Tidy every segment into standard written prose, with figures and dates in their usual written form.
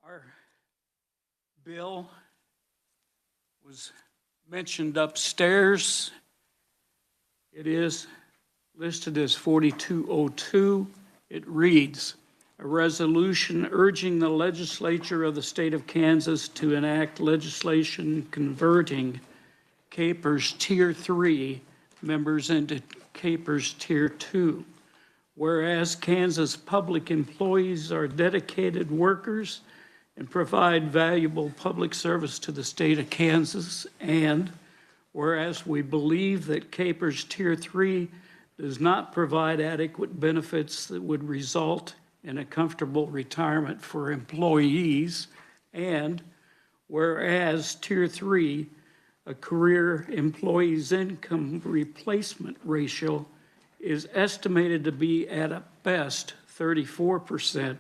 Our bill was mentioned upstairs. It is listed as 4202. It reads, a resolution urging the legislature of the state of Kansas to enact legislation converting KPERS Tier 3 members into KPERS Tier 2. Whereas Kansas public employees are dedicated workers and provide valuable public service to the state of Kansas, and whereas we believe that KPERS Tier 3 does not provide adequate benefits that would result in a comfortable retirement for employees, and whereas Tier 3, a career employee's income replacement ratio is estimated to be at best 34%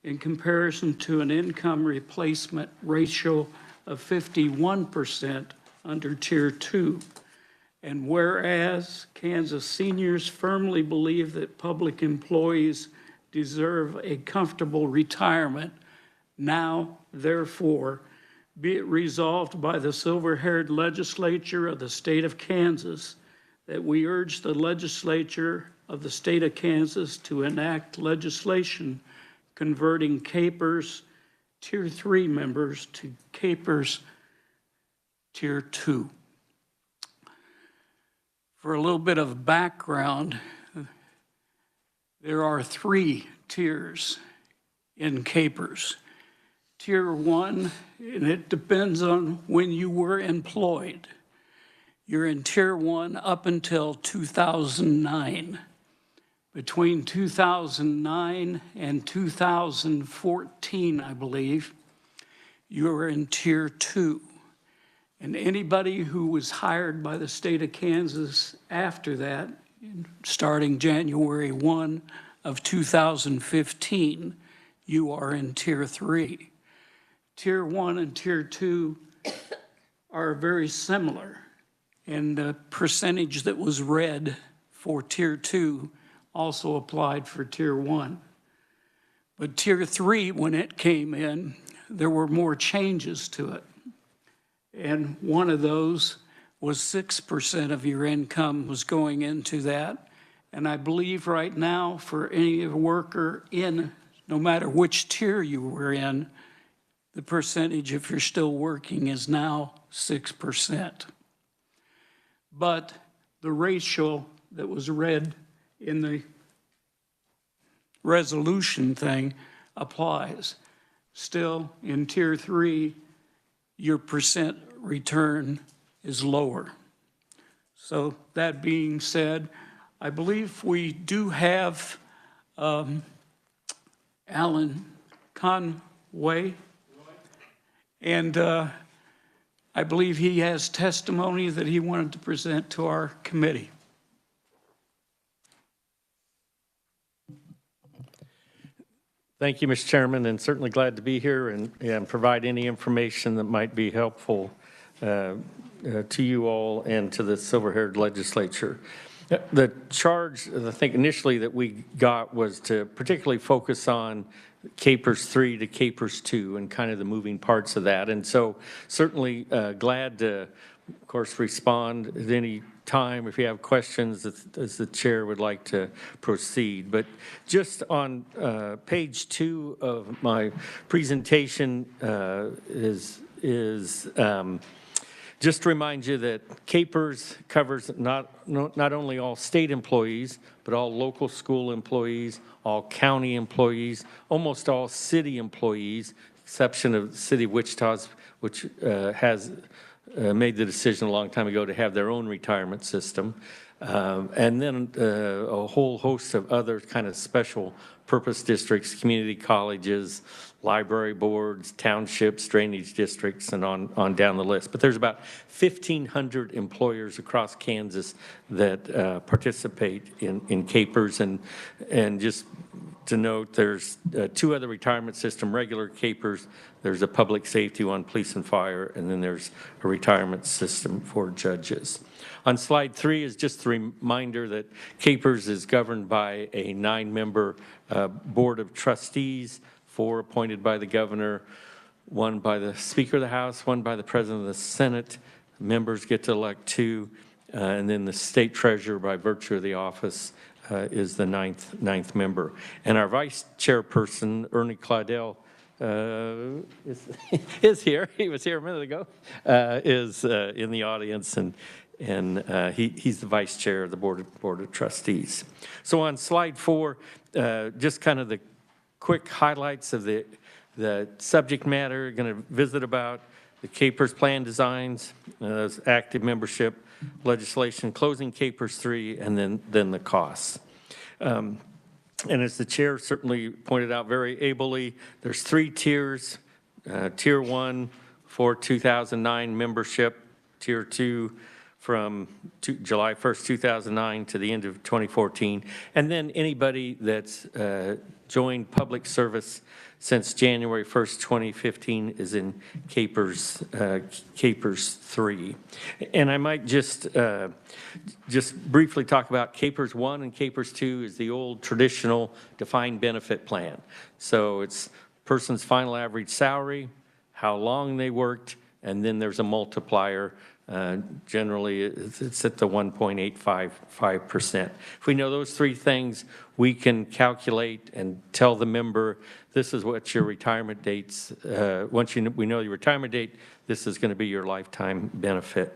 in comparison to an income replacement ratio of 51% under Tier 2. And whereas Kansas seniors firmly believe that public employees deserve a comfortable retirement, now, therefore, be it resolved by the silver-haired legislature of the state of Kansas that we urge the legislature of the state of Kansas to enact legislation converting KPERS Tier 3 members to KPERS Tier 2. For a little bit of background, there are 3 tiers in KPERS. Tier 1, and it depends on when you were employed. You're in Tier 1 up until 2009. Between 2009 and 2014, I believe, you were in Tier 2. And anybody who was hired by the state of Kansas after that, starting January 1 of 2015, you are in Tier 3. Tier 1 and Tier 2 are very similar. And the percentage that was read for Tier 2 also applied for Tier 1. But Tier 3, when it came in, there were more changes to it. And one of those was 6% of your income was going into that. And I believe right now for any worker in, no matter which tier you were in, the percentage, if you're still working, is now 6%. But the ratio that was read in the resolution thing applies. Still, in Tier 3, your percent return is lower. So that being said, I believe we do have Alan Conway, and I believe he has testimony that he wanted to present to our committee. Thank you, Mr. Chairman, and certainly glad to be here and provide any information that might be helpful to you all and to the silver-haired legislature. The charge, I think, initially that we got was to particularly focus on KPERS 3 to KPERS 2 and kind of the moving parts of that. And so certainly glad to, of course, respond at any time if you have questions as the chair would like to proceed. But just on page 2 of my presentation just to remind you that KPERS covers not only all state employees, but all local school employees, all county employees, almost all city employees, exception of the city of Wichita, which has made the decision a long time ago to have their own retirement system. And then a whole host of other kind of special purpose districts, community colleges, library boards, townships, drainage districts, and on down the list. But there's about 1,500 employers across Kansas that participate in KPERS. And just to note, there's 2 other retirement system, regular KPERS. There's a public safety one, police and fire, and then there's a retirement system for judges. On slide 3 is just a reminder that KPERS is governed by a 9-member board of trustees, 4 appointed by the governor, 1 by the Speaker of the House, 1 by the President of the Senate. Members get to elect 2, and then the state treasurer, by virtue of the office, is the ninth member. And our vice chairperson, Ernie Claudel, is here. He was here a minute ago. Is in the audience, and he's the vice chair of the board of trustees. So on slide 4, just kind of the quick highlights of the subject matter. Going to visit about the KPERS plan designs, active membership legislation, closing KPERS 3, and then the costs. And as the chair certainly pointed out very ably, there's 3 tiers. Tier 1 for 2009 membership, Tier 2 from July 1st, 2009 to the end of 2014, and then anybody that's joined public service since January 1st, 2015 is in KPERS 3. And I might just briefly talk about KPERS 1 and KPERS 2 is the old traditional defined benefit plan. So it's person's final average salary, how long they worked, and then there's a multiplier. Generally, it's at the 1.855%. If we know those 3 things, we can calculate and tell the member, this is what your retirement dates, once we know your retirement date, this is going to be your lifetime benefit.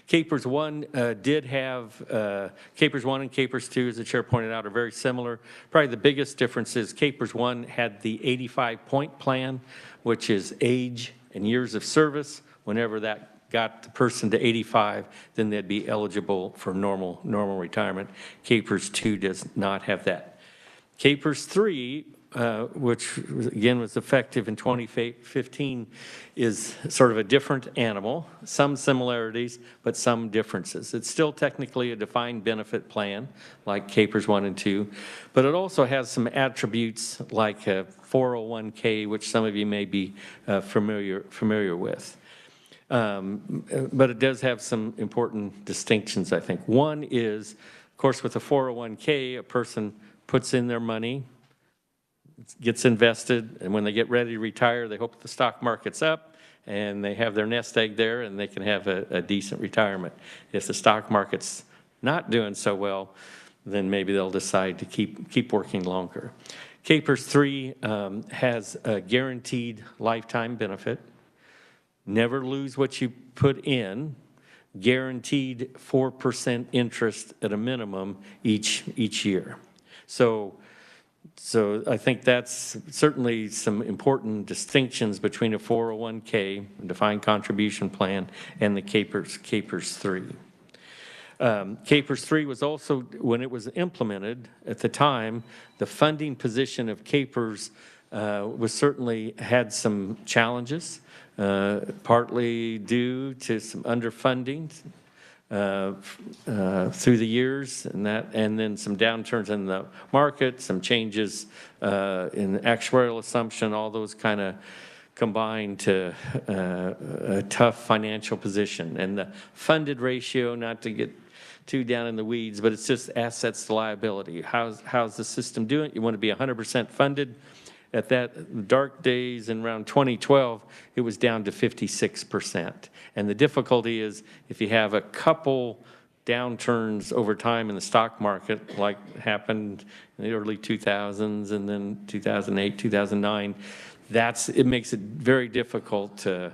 KPERS 1 did have, KPERS 1 and KPERS 2, as the chair pointed out, are very similar. Probably the biggest difference is KPERS 1 had the 85-point plan, which is age and years of service. Whenever that got the person to 85, then they'd be eligible for normal retirement. KPERS 2 does not have that. KPERS 3, which again was effective in 2015, is sort of a different animal, some similarities, but some differences. It's still technically a defined benefit plan, like KPERS 1 and 2, but it also has some attributes like a 401k, which some of you may be familiar with. But it does have some important distinctions, I think. One is, of course, with a 401k, a person puts in their money, gets invested, and when they get ready to retire, they hope the stock market's up, and they have their nest egg there, and they can have a decent retirement. If the stock market's not doing so well, then maybe they'll decide to keep working longer. KPERS 3 has a guaranteed lifetime benefit. Never lose what you put in, guaranteed 4% interest at a minimum each year. So I think that's certainly some important distinctions between a 401k, defined contribution plan, and the KPERS 3. KPERS 3 was also, when it was implemented at the time, the funding position of KPERS was certainly had some challenges. Partly due to some underfunding through the years, and then some downturns in the market, some changes in actuarial assumption, all those kind of combined to a tough financial position. And the funded ratio, not to get too down in the weeds, but it's just assets to liability. How's the system doing? You want to be 100% funded. At that dark days in around 2012, it was down to 56%. And the difficulty is if you have a couple downturns over time in the stock market, like happened in the early 2000s and then 2008, 2009, it makes it very difficult to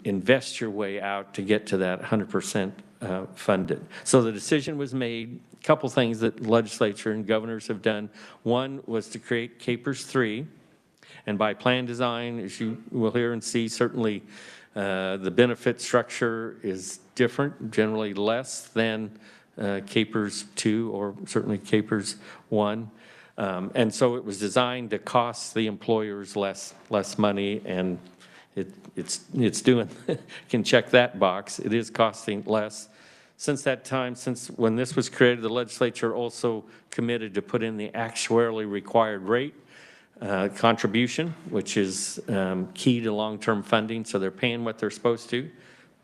invest your way out to get to that 100% funded. So the decision was made. A couple things that the legislature and governors have done. One was to create KPERS 3, and by plan design, as you will hear and see, certainly the benefit structure is different, generally less than KPERS 2 or certainly KPERS 1. And so it was designed to cost the employers less money, and it's doing, can check that box. It is costing less. Since that time, since when this was created, the legislature also committed to put in the actuarially required rate contribution, which is key to long-term funding, so they're paying what they're supposed to.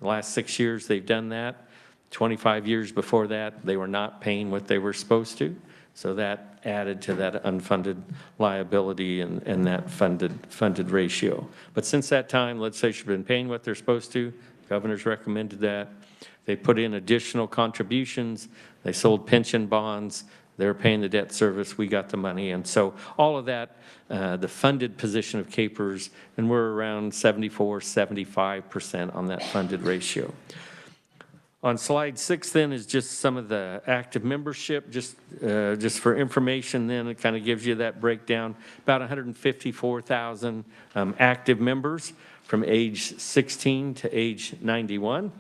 The last 6 years, they've done that. 25 years before that, they were not paying what they were supposed to. So that added to that unfunded liability and that funded ratio. But since that time, legislature's been paying what they're supposed to. Governor's recommended that. They put in additional contributions. They sold pension bonds. They're paying the debt service. We got the money. And so all of that, the funded position of KPERS, and we're around 74, 75% on that funded ratio. On slide 6 then is just some of the active membership, just for information then, it kind of gives you that breakdown. About 154,000 active members from age 16 to age 91.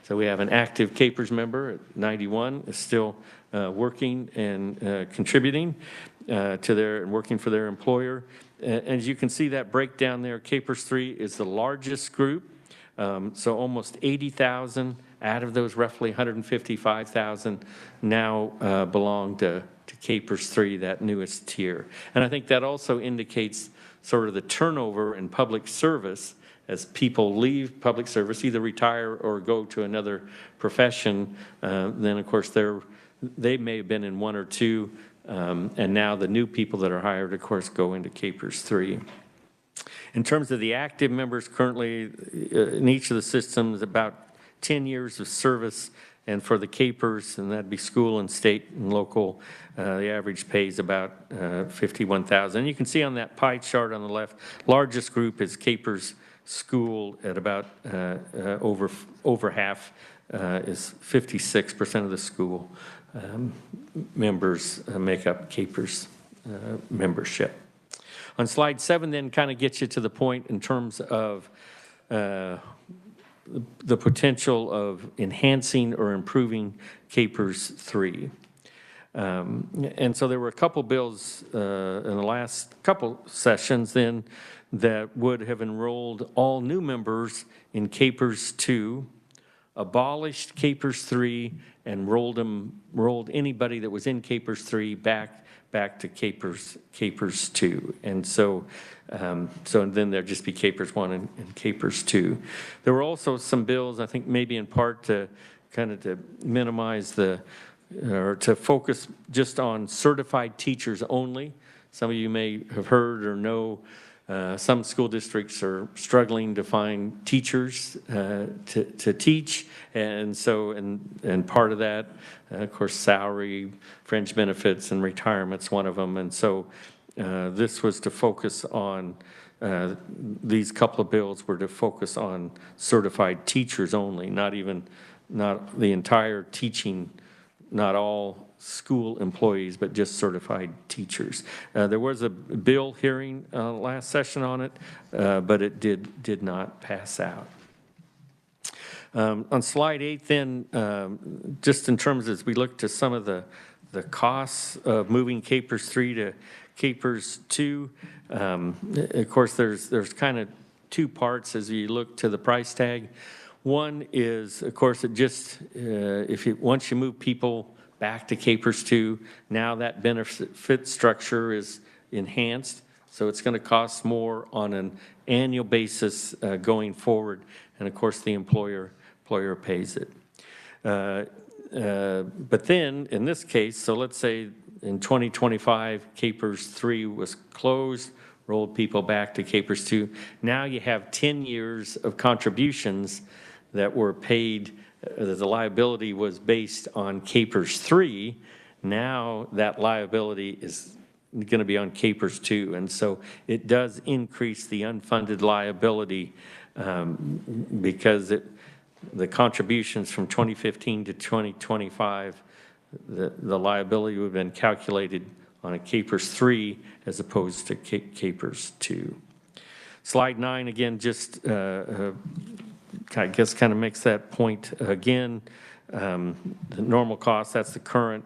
So we have an active KPERS member at 91 is still working and contributing to their, and working for their employer. And as you can see that breakdown there, KPERS 3 is the largest group. So almost 80,000 out of those roughly 155,000 now belong to KPERS 3, that newest tier. And I think that also indicates sort of the turnover in public service as people leave public service, either retire or go to another profession. Then, of course, they may have been in one or two, and now the new people that are hired, of course, go into KPERS 3. In terms of the active members currently in each of the systems, about 10 years of service, and for the KPERS, and that'd be school and state and local, the average pay is about $51,000. You can see on that pie chart on the left, largest group is KPERS school at about over half, is 56% of the school members make up KPERS membership. On slide 7 then kind of gets you to the point in terms of the potential of enhancing or improving KPERS 3. And so there were a couple bills in the last couple sessions then that would have enrolled all new members in KPERS 2, abolished KPERS 3, and rolled anybody that was in KPERS 3 back to KPERS 2. And so then there'd just be KPERS 1 and KPERS 2. There were also some bills, I think maybe in part to kind of to minimize or to focus just on certified teachers only. Some of you may have heard or know some school districts are struggling to find teachers to teach, and so and part of that, of course, salary, fringe benefits, and retirement's one of them. And so this was to focus on these couple of bills were to focus on certified teachers only, not the entire teaching, not all school employees, but just certified teachers. There was a bill hearing last session on it, but it did not pass out. On slide 8 then, just in terms as we look to some of the costs of moving KPERS 3 to KPERS 2, of course there's kind of two parts as you look to the price tag. One is, of course, it just, once you move people back to KPERS 2, now that benefit structure is enhanced, so it's going to cost more on an annual basis going forward, and of course the employer pays it. But then, in this case, so let's say in 2025, KPERS 3 was closed, rolled people back to KPERS 2. Now you have 10 years of contributions that were paid. The liability was based on KPERS 3. Now that liability is going to be on KPERS 2. And so it does increase the unfunded liability because the contributions from 2015 to 2025, the liability would have been calculated on a KPERS 3 as opposed to KPERS 2. Slide 9, again, just I guess kind of makes that point again. The normal cost, that's the current,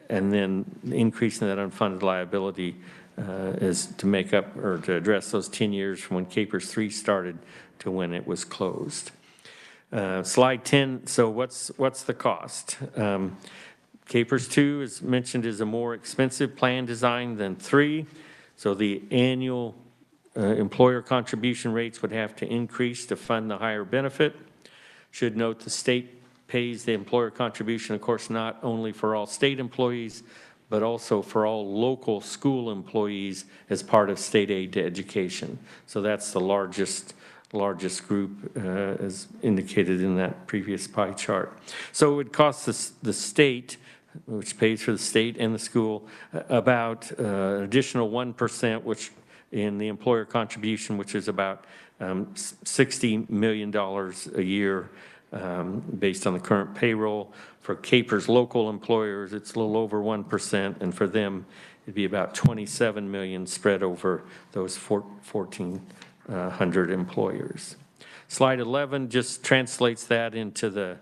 and then increasing that unfunded liability is to make up or to address those 10 years from when KPERS 3 started to when it was closed. Slide 10, so what's the cost? KPERS 2, as mentioned, is a more expensive plan design than 3, so the annual employer contribution rates would have to increase to fund the higher benefit. Should note the state pays the employer contribution, of course, not only for all state employees, but also for all local school employees as part of state aid to education. So that's the largest group, as indicated in that previous pie chart. So it would cost the state, which pays for the state and the school, about additional 1%, which in the employer contribution, which is about $60 million a year based on the current payroll. For Capers local employers, it's a little over 1%, and for them, it'd be about 27 million spread over those 1,400 employers. Slide 11 just translates that into the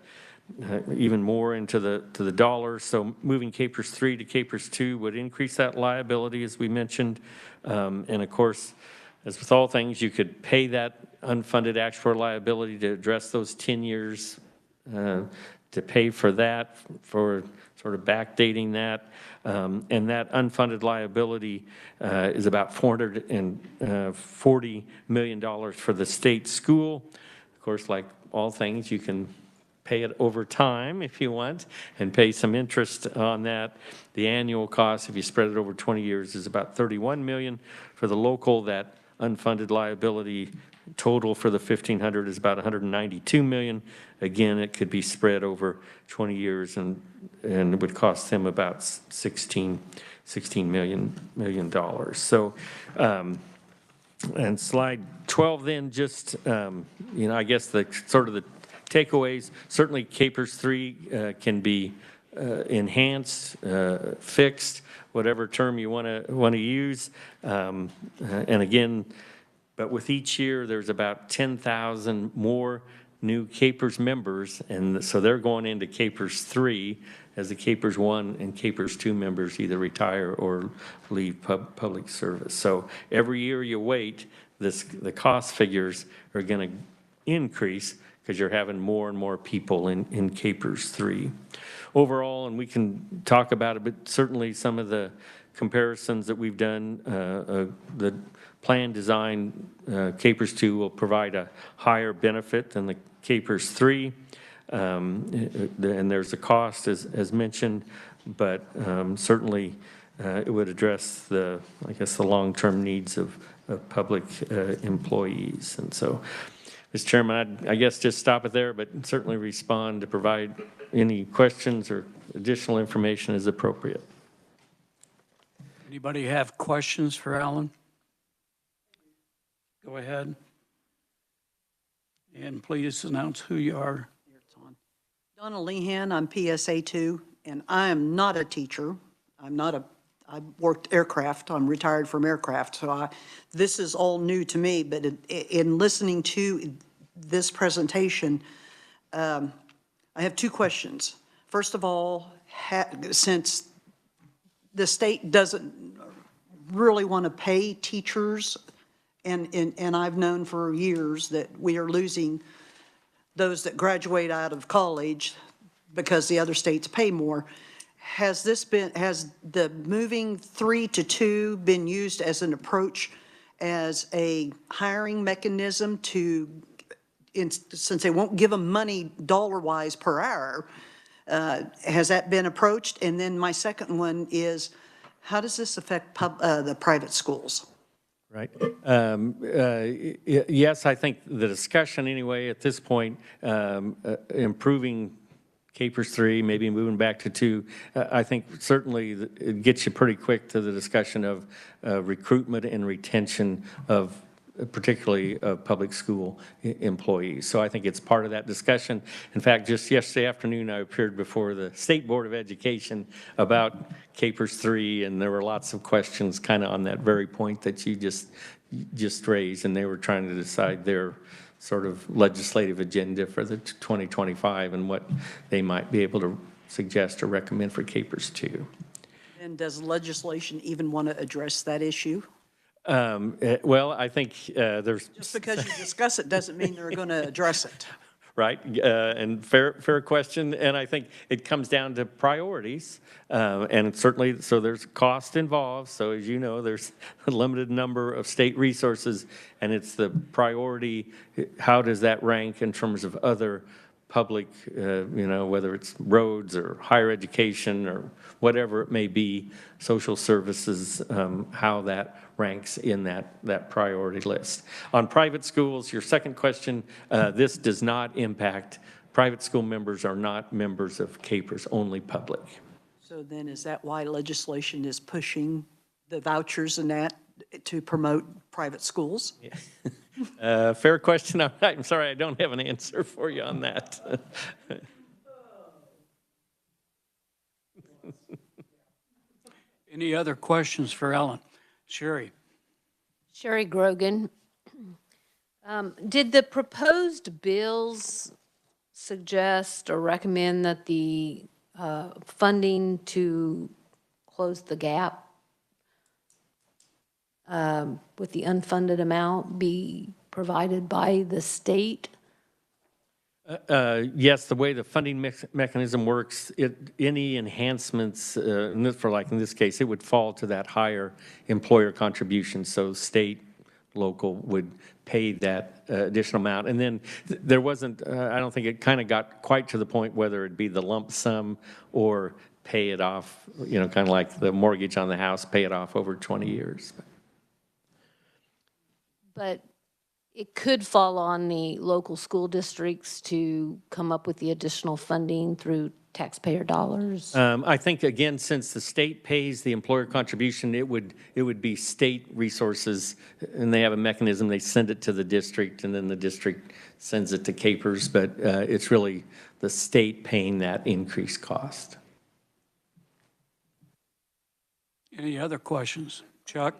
even more into the dollars. So moving Capers 3 to Capers 2 would increase that liability, as we mentioned, and of course, as with all things, you could pay that unfunded actuarial liability to address those 10 years to pay for that, for sort of backdating that. And that unfunded liability is about $440 million for the state school. Of course, like all things, you can pay it over time if you want and pay some interest on that. The annual cost, if you spread it over 20 years, is about $31 million. For the local, that unfunded liability total for the 1,500 is about $192 million. Again, it could be spread over 20 years and it would cost them about $16 million. So, and slide 12 then just, I guess the sort of the takeaways, certainly Capers 3 can be enhanced, fixed, whatever term you want to use. And again, but with each year, there's about 10,000 more new Capers members, and so they're going into Capers 3 as the Capers 1 and Capers 2 members either retire or leave public service. So every year you wait, the cost figures are going to increase because you're having more and more people in Capers 3. Overall, and we can talk about it, but certainly some of the comparisons that we've done, the plan design, Capers 2 will provide a higher benefit than the Capers 3. And there's a cost, as mentioned, but certainly it would address the long-term needs of public employees. And so, Mr. Chairman, I guess just stop it there, but certainly respond to provide any questions or additional information as appropriate. Anybody have questions for Alan? Go ahead. And please announce who you are. Donna Lehan, I'm PSA 2, and I am not a teacher. I worked aircraft. I'm retired from aircraft, so this is all new to me. But in listening to this presentation, I have two questions. First of all, since the state doesn't really want to pay teachers, and I've known for years that we are losing those that graduate out of college because the other states pay more. Has the moving 3 to 2 been used as an approach as a hiring mechanism since they won't give them money dollar-wise per hour? Has that been approached? And then my second one is, how does this affect the private schools? Right. Yes, I think the discussion anyway at this point, improving Capers 3, maybe moving back to 2, I think certainly it gets you pretty quick to the discussion of recruitment and retention of particularly public school employees. So I think it's part of that discussion. In fact, just yesterday afternoon, I appeared before the State Board of Education about Capers 3, and there were lots of questions kind of on that very point that you just raised, and they were trying to decide their sort of legislative agenda for the 2025 and what they might be able to suggest or recommend for Capers 2. And does legislation even want to address that issue? Well, I think there's... Just because you discuss it doesn't mean they're going to address it. Right, and fair question, and I think it comes down to priorities, and certainly, so there's cost involved, so as you know, there's a limited number of state resources, and it's the priority, how does that rank in terms of other public, whether it's roads or higher education or whatever it may be, social services, how that ranks in that priority list. On private schools, your second question, this does not impact, private school members are not members of CAPERS, only public. So then is that why legislation is pushing the vouchers and that to promote private schools? Fair question. I'm sorry, I don't have an answer for you on that. Any other questions for Ellen? Sherry? Sherry Grogan. Did the proposed bills suggest or recommend that the funding to close the gap with the unfunded amount be provided by the state? Yes, the way the funding mechanism works, any enhancements, in this case, it would fall to that higher employer contribution. So state, local would pay that additional amount. And then there wasn't, I don't think it kind of got quite to the point whether it'd be the lump sum or pay it off, kind of like the mortgage on the house, pay it off over 20 years. But it could fall on the local school districts to come up with the additional funding through taxpayer dollars. I think, again, since the state pays the employer contribution, it would be state resources, and they have a mechanism, they send it to the district, and then the district sends it to CAPERS, but it's really the state paying that increased cost. Any other questions? Chuck?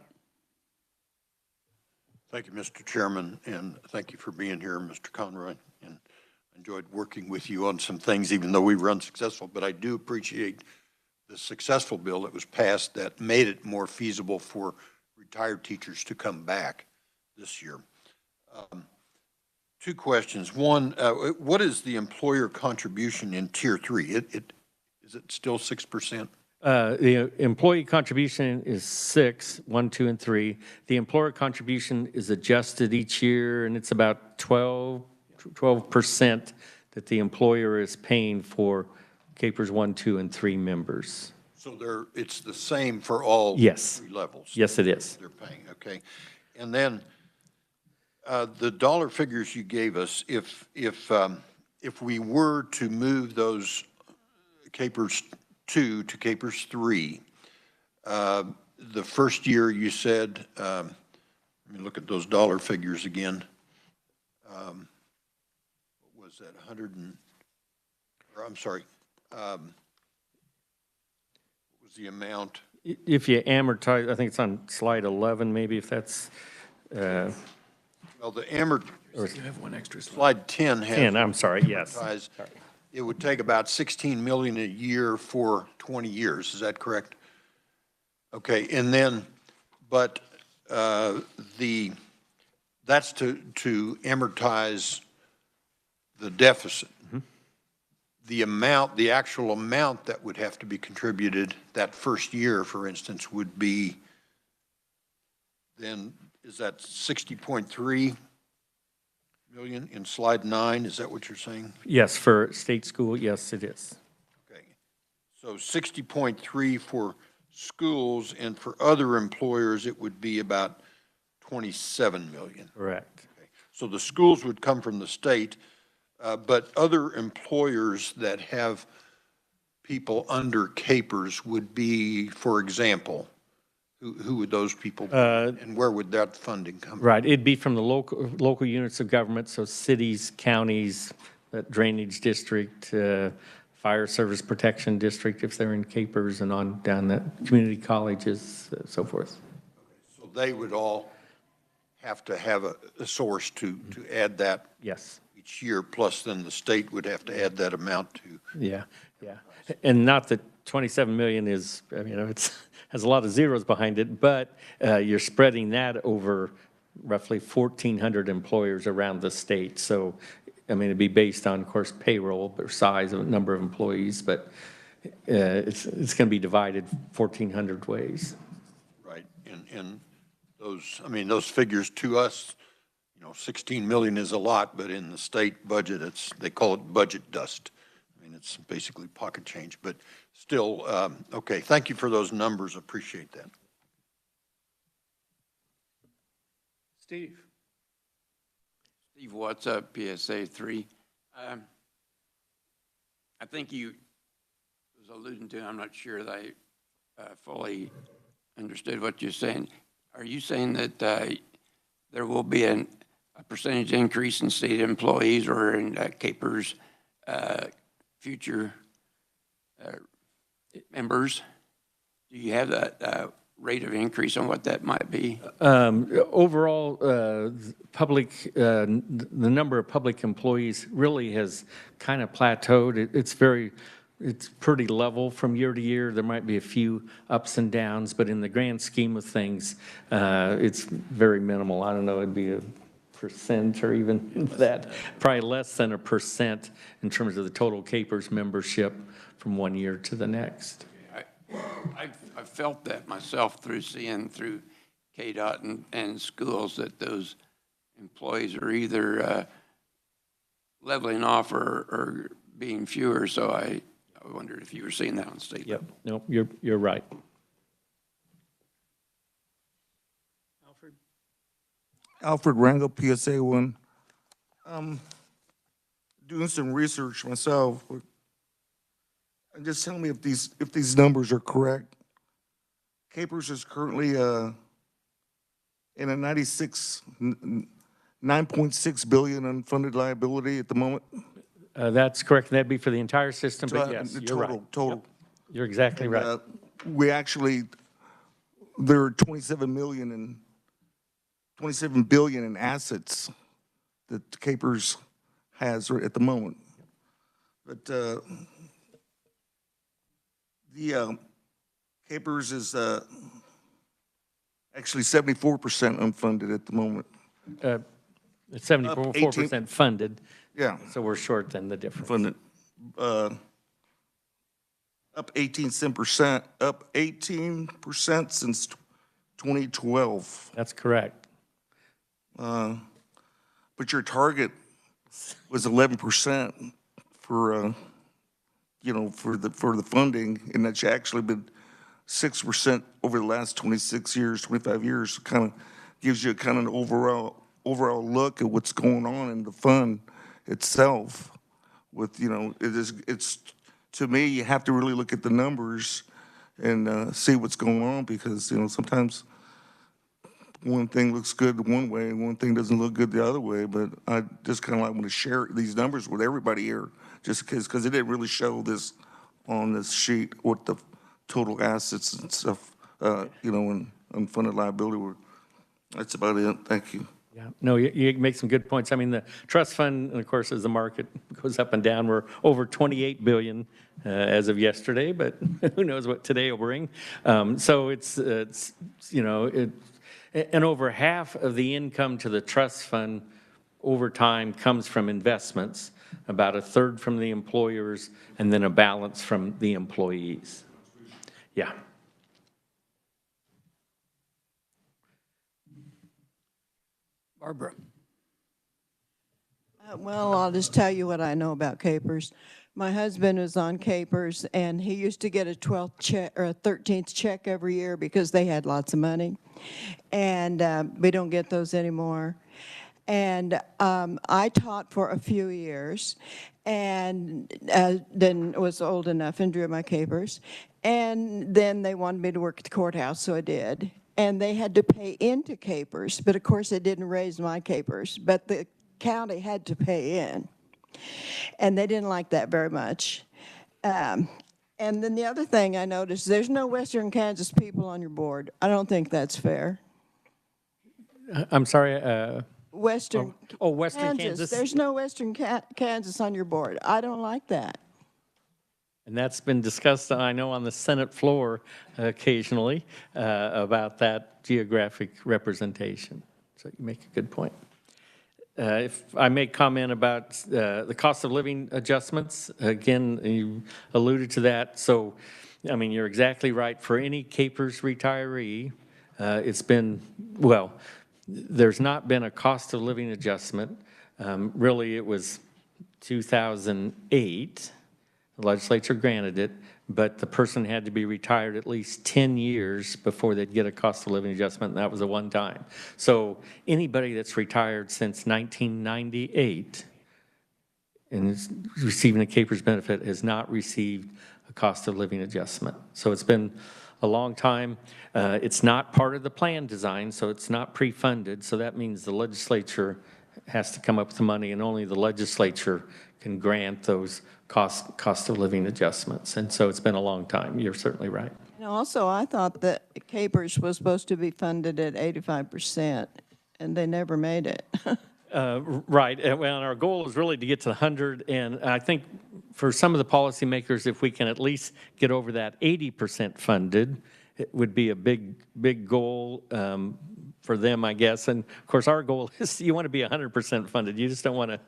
Thank you, Mr. Chairman, and thank you for being here, Mr. Conroy. And enjoyed working with you on some things, even though we were unsuccessful. But I do appreciate the successful bill that was passed that made it more feasible for retired teachers to come back this year. Two questions. One, what is the employer contribution in Tier 3? Is it still 6%? The employee contribution is 6, 1, 2, and 3. The employer contribution is adjusted each year, and it's about 12% that the employer is paying for CAPERS 1, 2, and 3 members. So it's the same for all Yes. 3 levels? Yes, it is. They're paying, okay. And then the dollar figures you gave us, if we were to move those CAPERS 2 to CAPERS 3, the first year you said, let me look at those dollar figures again. What was that, 100 and, or I'm sorry, what was the amount? If you amortize, I think it's on slide 11, maybe, if that's. Well, the You have one extra slide. slide 10 has. 10, I'm sorry, yes. amortized. It would take about 16 million a year for 20 years. Is that correct? Okay, and then, but that's to amortize the deficit. Mm-hmm. The actual amount that would have to be contributed that first year, for instance, would be then, is that 60.3 million in slide 9? Is that what you're saying? Yes, for state school, yes, it is. Okay. So 60.3 for schools, and for other employers, it would be about 27 million. Correct. Okay. So the schools would come from the state, but other employers that have people under CAPERS would be, for example, who would those people be, and where would that funding come from? Right, it'd be from the local units of government, so cities, counties, that drainage district, fire service protection district, if they're in CAPERS, and on down the community colleges, so forth. So they would all have to have a source to add that Yes. each year, plus then the state would have to add that amount to. Yeah, yeah. And not that 27 million is, I mean, it's has a lot of zeros behind it, but you're spreading that over roughly 1,400 employers around the state. So, I mean, it'd be based on, of course, payroll or size of number of employees, but it's going to be divided 1,400 ways. Right, and those, I mean, those figures to us, 16 million is a lot, but in the state budget, they call it budget dust. I mean, it's basically pocket change, but still, okay, thank you for those numbers, appreciate that. Steve? Steve, what's up, PSA 3? I think you was alluding to, I'm not sure that I fully understood what you're saying. Are you saying that there will be a percentage increase in state employees or in CAPER's future members? Do you have that rate of increase on what that might be? Overall, the number of public employees really has kind of plateaued. It's pretty level from year to year. There might be a few ups and downs, but in the grand scheme of things, it's very minimal. I don't know, it'd be a percent or even that, probably less than 1% in terms of the total CAPERS membership from one year to the next. I've felt that myself through seeing through KDOT and schools that those employees are either leveling off or being fewer. So I wondered if you were seeing that on state Yep, level. no, you're right. Alfred? Alfred Rango, PSA 1. Doing some research myself. And just tell me if these numbers are correct. CAPERS is currently in a 9.6 billion unfunded liability at the moment. That's correct. That'd be for the entire system, but yes, The you're right. Total. Yep, you're exactly And, right. There are 27 billion in assets that CAPERS has at the moment. But the CAPERS is actually 74% unfunded at the moment. It's 74% funded, Yeah, so we're short than the difference. funded. Up 18% since 2012. That's correct. But your target was 11% for the funding, and that's actually been 6% over the last 26 years, 25 years. Kind of gives you kind of an overall look at what's going on in the fund itself. With it's to me, you have to really look at the numbers and see what's going on, because sometimes one thing looks good one way and one thing doesn't look good the other way. But I just kind of like want to share these numbers with everybody here, just because it didn't really show this on this sheet what the total assets and stuff, and unfunded liability were. That's about it. Thank you. Yeah, no, you make some good points. I mean, the trust fund, and of course, as the market goes up and down, we're over 28 billion as of yesterday, but who knows what today will bring. So it's and over half of the income to the trust fund over time comes from investments, about a third from the employers, and then a balance from the employees. Yeah. Barbara? Well, I'll just tell you what I know about CAPERS. My husband was on CAPERS, and he used to get a 12th check or a 13th check every year because they had lots of money. And we don't get those anymore. And I taught for a few years, and then was old enough and drew my CAPERS. And then they wanted me to work at the courthouse, so I did. And they had to pay into CAPERS, but of course they didn't raise my CAPERS, but the county had to pay in. And they didn't like that very much. And then the other thing I noticed, there's no Western Kansas people on your board. I don't think that's fair. I'm sorry. Western Western Kansas. There's no Western Kansas on your board. I don't like that. And that's been discussed, I know, on the Senate floor occasionally about that geographic representation. So you make a good point. If I may comment about the cost of living adjustments, again, you alluded to that. So, I mean, you're exactly right. For any CAPERS retiree, it's been, well, there's not been a cost of living adjustment. Really, it was 2008, the legislature granted it, but the person had to be retired at least 10 years before they'd get a cost of living adjustment, and that was a one time. So anybody that's retired since 1998 and is receiving a CAPERS benefit has not received a cost of living adjustment. So it's been a long time. It's not part of the plan design, so it's not pre-funded. So that means the legislature has to come up with the money, and only the legislature can grant those cost of living adjustments. And so it's been a long time. You're certainly right. And also, I thought that CAPERS was supposed to be funded at 85%, and they never made it. Right. Well, our goal is really to get to 100, and I think for some of the policymakers, if we can at least get over that 80% funded, it would be a big goal for them, I guess. And of course, our goal is you want to be 100% funded. You just don't want to,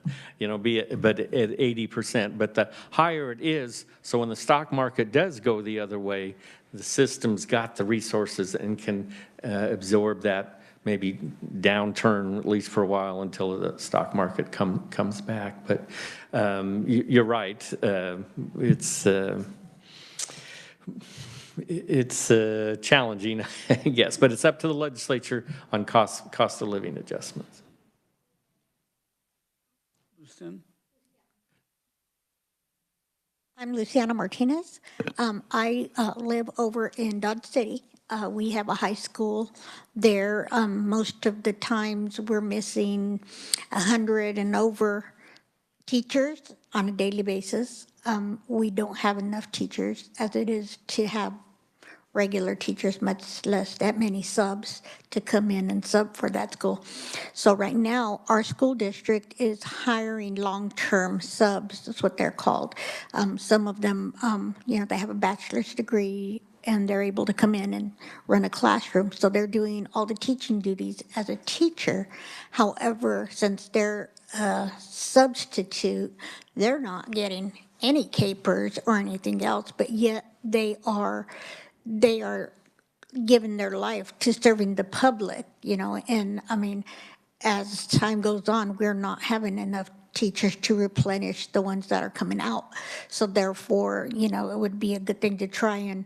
be at 80%. But the higher it is, so when the stock market does go the other way, the system's got the resources and can absorb that maybe downturn, at least for a while, until the stock market comes back. But you're right. It's challenging, I guess, but it's up to the legislature on cost of living adjustments. Houston? I'm Luciana Martinez. I live over in Dodge City. We have a high school there. Most of the times we're missing 100 and over teachers on a daily basis. We don't have enough teachers as it is to have regular teachers, much less that many subs to come in and sub for that school. So right now, our school district is hiring long-term subs. That's what they're called. Some of them, they have a bachelor's degree and they're able to come in and run a classroom. So they're doing all the teaching duties as a teacher. However, since they're a substitute, they're not getting any CAPERS or anything else, but yet they are giving their life to serving the public, and I mean, as time goes on, we're not having enough teachers to replenish the ones that are coming out. So therefore, it would be a good thing to try and,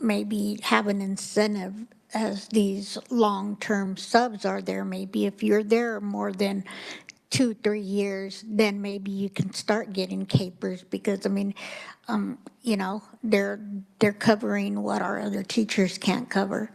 maybe have an incentive as these long-term subs are there. Maybe if you're there more than 2-3 years, then maybe you can start getting CAPERS because, I mean, they're covering what our other teachers can't cover.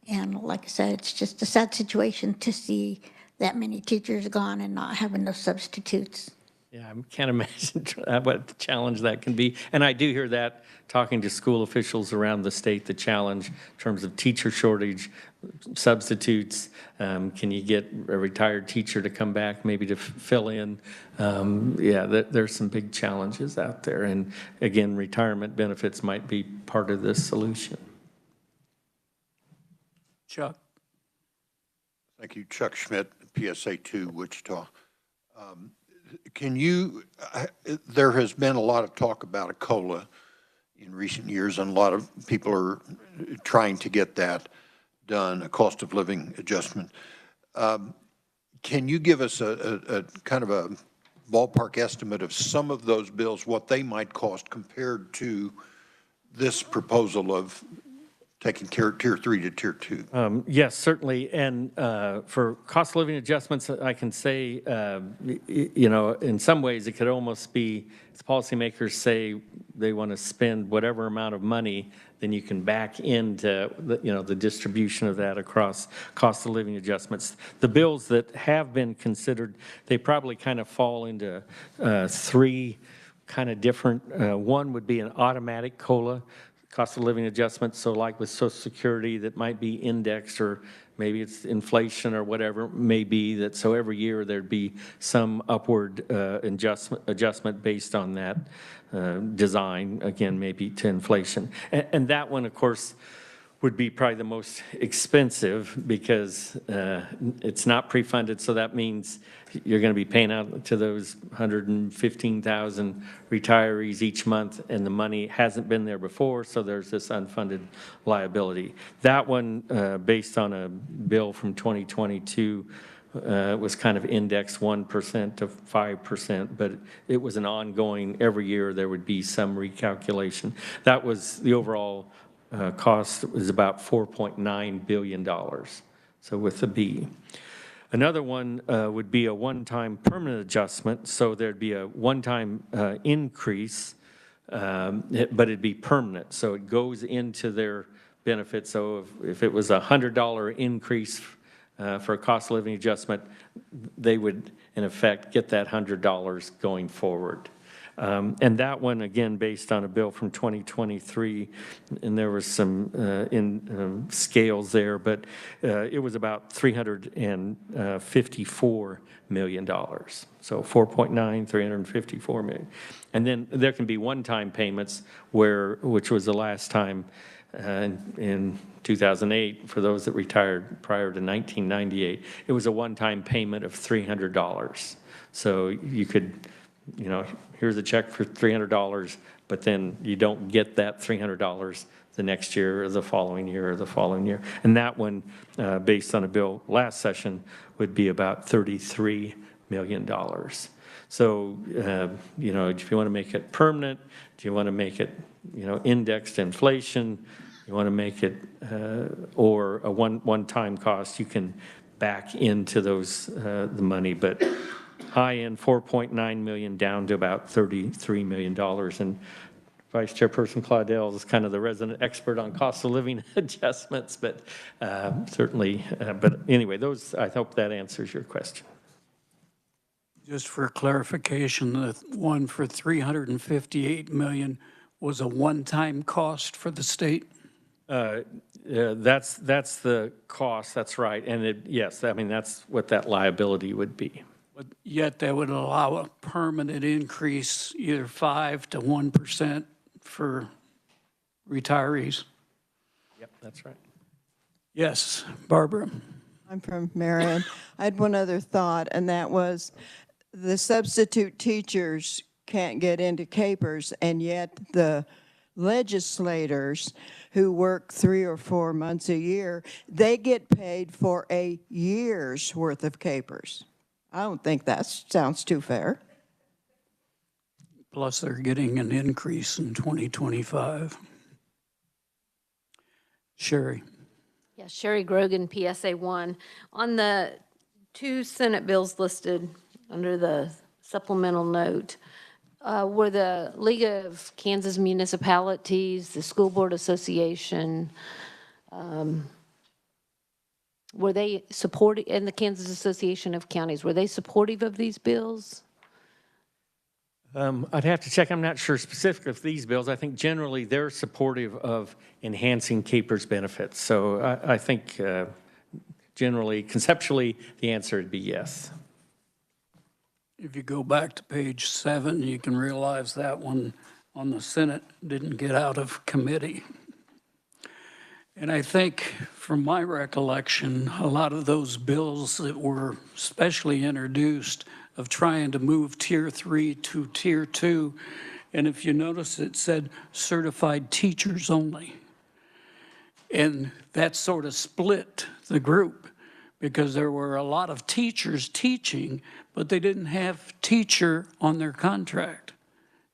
And like I said, it's just a sad situation to see that many teachers gone and not have enough substitutes. Yeah, I can't imagine what the challenge that can be. And I do hear that talking to school officials around the state, the challenge in terms of teacher shortage, substitutes. Can you get a retired teacher to come back maybe to fill in? There's some big challenges out there. And again, retirement benefits might be part of this solution. Chuck? Thank you. Chuck Schmidt, PSA 2, Wichita. There has been a lot of talk about a COLA in recent years, and a lot of people are trying to get that done, a cost of living adjustment. Can you give us a kind of a ballpark estimate of some of those bills, what they might cost compared to this proposal of taking tier 3 to tier 2? Yes, certainly. And for cost of living adjustments, I can say, in some ways it could almost be, as policymakers say they want to spend whatever amount of money, then you can back into the distribution of that across cost of living adjustments. The bills that have been considered, they probably kind of fall into 3 kind of different. One would be an automatic COLA, cost of living adjustment. So like with Social Security, that might be indexed, or maybe it's inflation or whatever it may be, that so every year there'd be some upward adjustment based on that design, again, maybe to inflation. And that one, of course, would be probably the most expensive because it's not pre-funded, so that means you're going to be paying out to those 115,000 retirees each month, and the money hasn't been there before, so there's this unfunded liability. That one, based on a bill from 2022, was kind of indexed 1% to 5%, but it was an ongoing, every year there would be some recalculation. That was the overall cost was about $4.9 billion, so with a B. Another one would be a one-time permanent adjustment, so there'd be a one-time increase, but it'd be permanent, so it goes into their benefit. So if it was a $100 increase for a cost of living adjustment, they would, in effect, get that $100 going forward. And that one, again, based on a bill from 2023, and there was some scales there, but it was about $354 million. So 4.9, 354 million. And then there can be one-time payments which was the last time in 2008, for those that retired prior to 1998, it was a one-time payment of $300. So you could, here's a check for $300, but then you don't get that $300 the next year or the following year or the following year. And that one, based on a bill last session, would be about $33 million. So, if you want to make it permanent, do you want to make it, indexed inflation, you want to make it, or a one-time cost, you can back into those, the money, but high end 4.9 million down to about $33 million. And Vice Chairperson Claudel is kind of the resident expert on cost of living adjustments, but certainly, but anyway, I hope that answers your question. Just for clarification, the one for 358 million was a one-time cost for the state? That's the cost, that's right. And yes, I mean, that's what that liability would be. But yet that would allow a permanent increase, either 5 to 1% for retirees. Yep, that's right. Yes, Barbara. I'm from Marion. I had one other thought, and that was the substitute teachers can't get into capers, and yet the legislators who work 3 or 4 months a year, they get paid for a year's worth of capers. I don't think that sounds too fair. Plus they're getting an increase in 2025. Sherry. Yeah, Sherry Grogan, PSA 1. On the 2 Senate bills listed under the supplemental note, were the League of Kansas Municipalities, the School Board Association, were they supportive, and the Kansas Association of Counties, were they supportive of these bills? I'd have to check. I'm not sure specifically of these bills. I think generally they're supportive of enhancing capers benefits. So I think generally, conceptually, the answer would be yes. If you go back to page 7, you can realize that one on the Senate didn't get out of committee. And I think, from my recollection, a lot of those bills that were specially introduced of trying to move Tier 3 to Tier 2, and if you notice, it said certified teachers only. And that sort of split the group, because there were a lot of teachers teaching, but they didn't have teacher on their contract,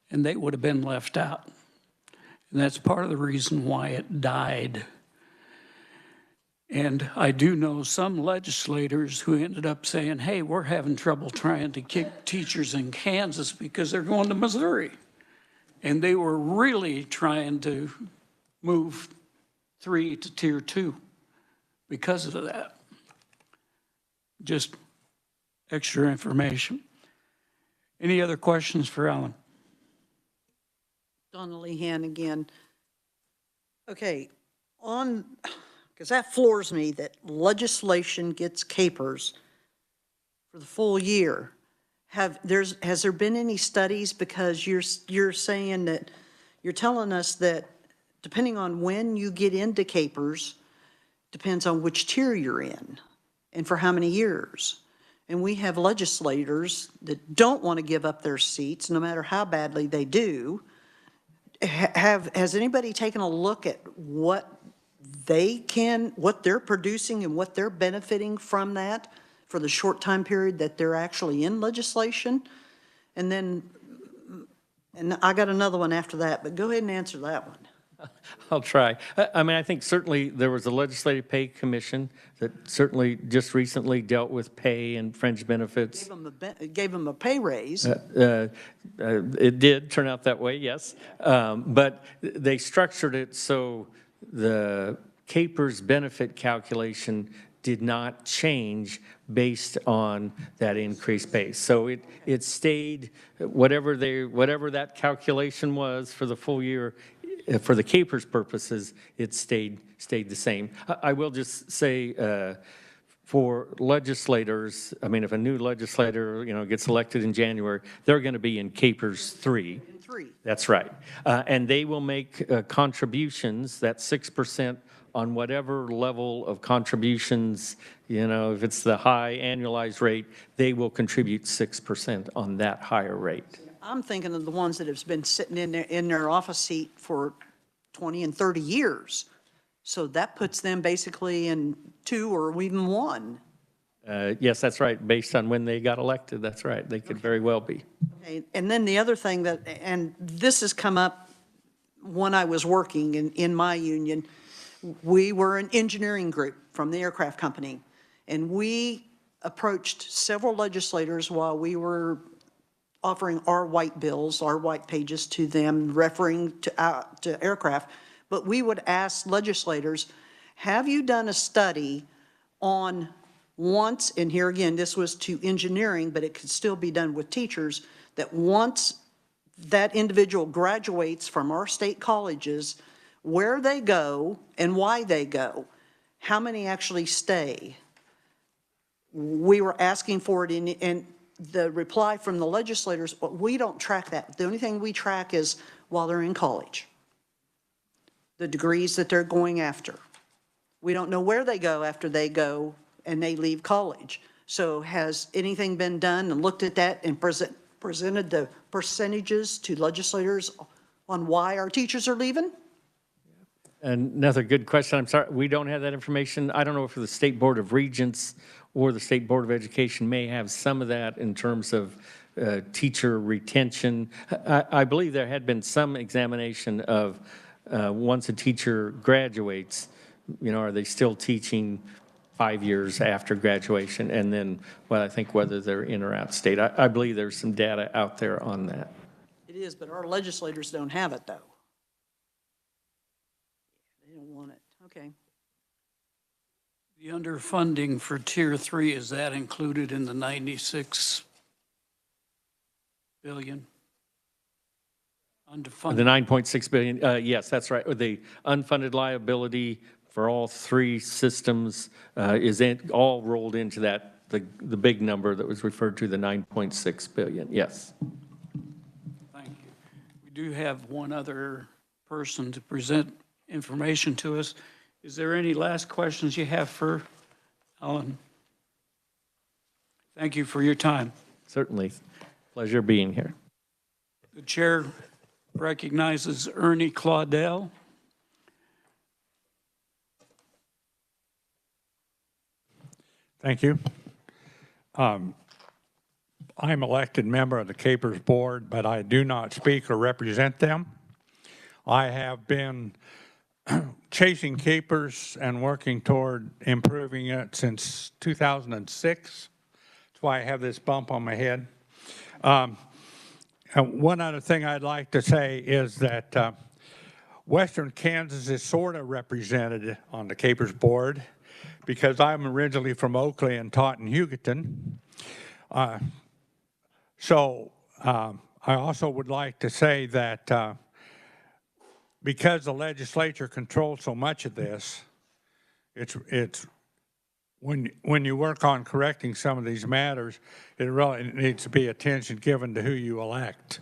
and they would have been left out. And that's part of the reason why it died. And I do know some legislators who ended up saying, hey, we're having trouble trying to kick teachers in Kansas because they're going to Missouri. And they were really trying to move 3 to Tier 2 because of that. Just extra information. Any other questions for Alan? Donna Lehan again. Okay, because that floors me that legislation gets capers for the full year. Has there been any studies? Because you're saying that, you're telling us that depending on when you get into capers, depends on which tier you're in and for how many years. And we have legislators that don't want to give up their seats, no matter how badly they do. Has anybody taken a look at what they're producing and what they're benefiting from that for the short time period that they're actually in legislation? And then, and I got another one after that, but go ahead and answer that one. I'll try. I mean, I think certainly there was a legislative pay commission that certainly just recently dealt with pay and fringe benefits. Gave them a pay raise. It did turn out that way, yes. But they structured it so the CAPERS benefit calculation did not change based on that increased base. So it stayed, whatever that calculation was for the full year, for the CAPERS purposes, it stayed the same. I will just say, for legislators, I mean, if a new legislator, gets elected in January, they're going to be in CAPERS 3. That's right. And they will make contributions, that 6% on whatever level of contributions, if it's the high annualized rate, they will contribute 6% on that higher rate. I'm thinking of the ones that have been sitting in their office seat for 20 and 30 years. So that puts them basically in 2 or even 1. Yes, that's right. Based on when they got elected, that's right. They could very well be. Okay. And then the other thing and this has come up when I was working in my union, we were an engineering group from the aircraft company, and we approached several legislators while we were offering our white bills, our white pages to them, referring to aircraft. But we would ask legislators, have you done a study on once, and here again, this was to engineering, but it could still be done with teachers, that once that individual graduates from our state colleges, where they go and why they go, how many actually stay? We were asking for it, and the reply from the legislators, well, we don't track that. The only thing we track is while they're in college, the degrees that they're going after. We don't know where they go after they go and they leave college. So has anything been done and looked at that and presented the percentages to legislators on why our teachers are leaving? Another good question. I'm sorry, we don't have that information. I don't know if the State Board of Regents or the State Board of Education may have some of that in terms of teacher retention. I believe there had been some examination of once a teacher graduates, are they still teaching 5 years after graduation? And then, well, I think whether they're in or out state. I believe there's some data out there on that. It is, but our legislators don't have it, though. They don't want it. Okay. The underfunding for Tier 3, is that included in the 96 billion? Underfunded. The 9.6 billion, yes, that's right. The unfunded liability for all 3 systems is all rolled into that, the big number that was referred to, the 9.6 billion, yes. Thank you. We do have one other person to present information to us. Is there any last questions you have for Alan? Thank you for your time. Certainly. Pleasure being here. The chair recognizes Ernie Claudel. Thank you. I'm elected member of the CAPERS board, but I do not speak or represent them. I have been chasing CAPERS and working toward improving it since 2006. That's why I have this bump on my head. One other thing I'd like to say is that Western Kansas is sort of represented on the CAPERS board because I'm originally from Oakley and taught in Hugoton. So I also would like to say that because the legislature controls so much of this, it's when you work on correcting some of these matters, it really needs to be attention given to who you elect,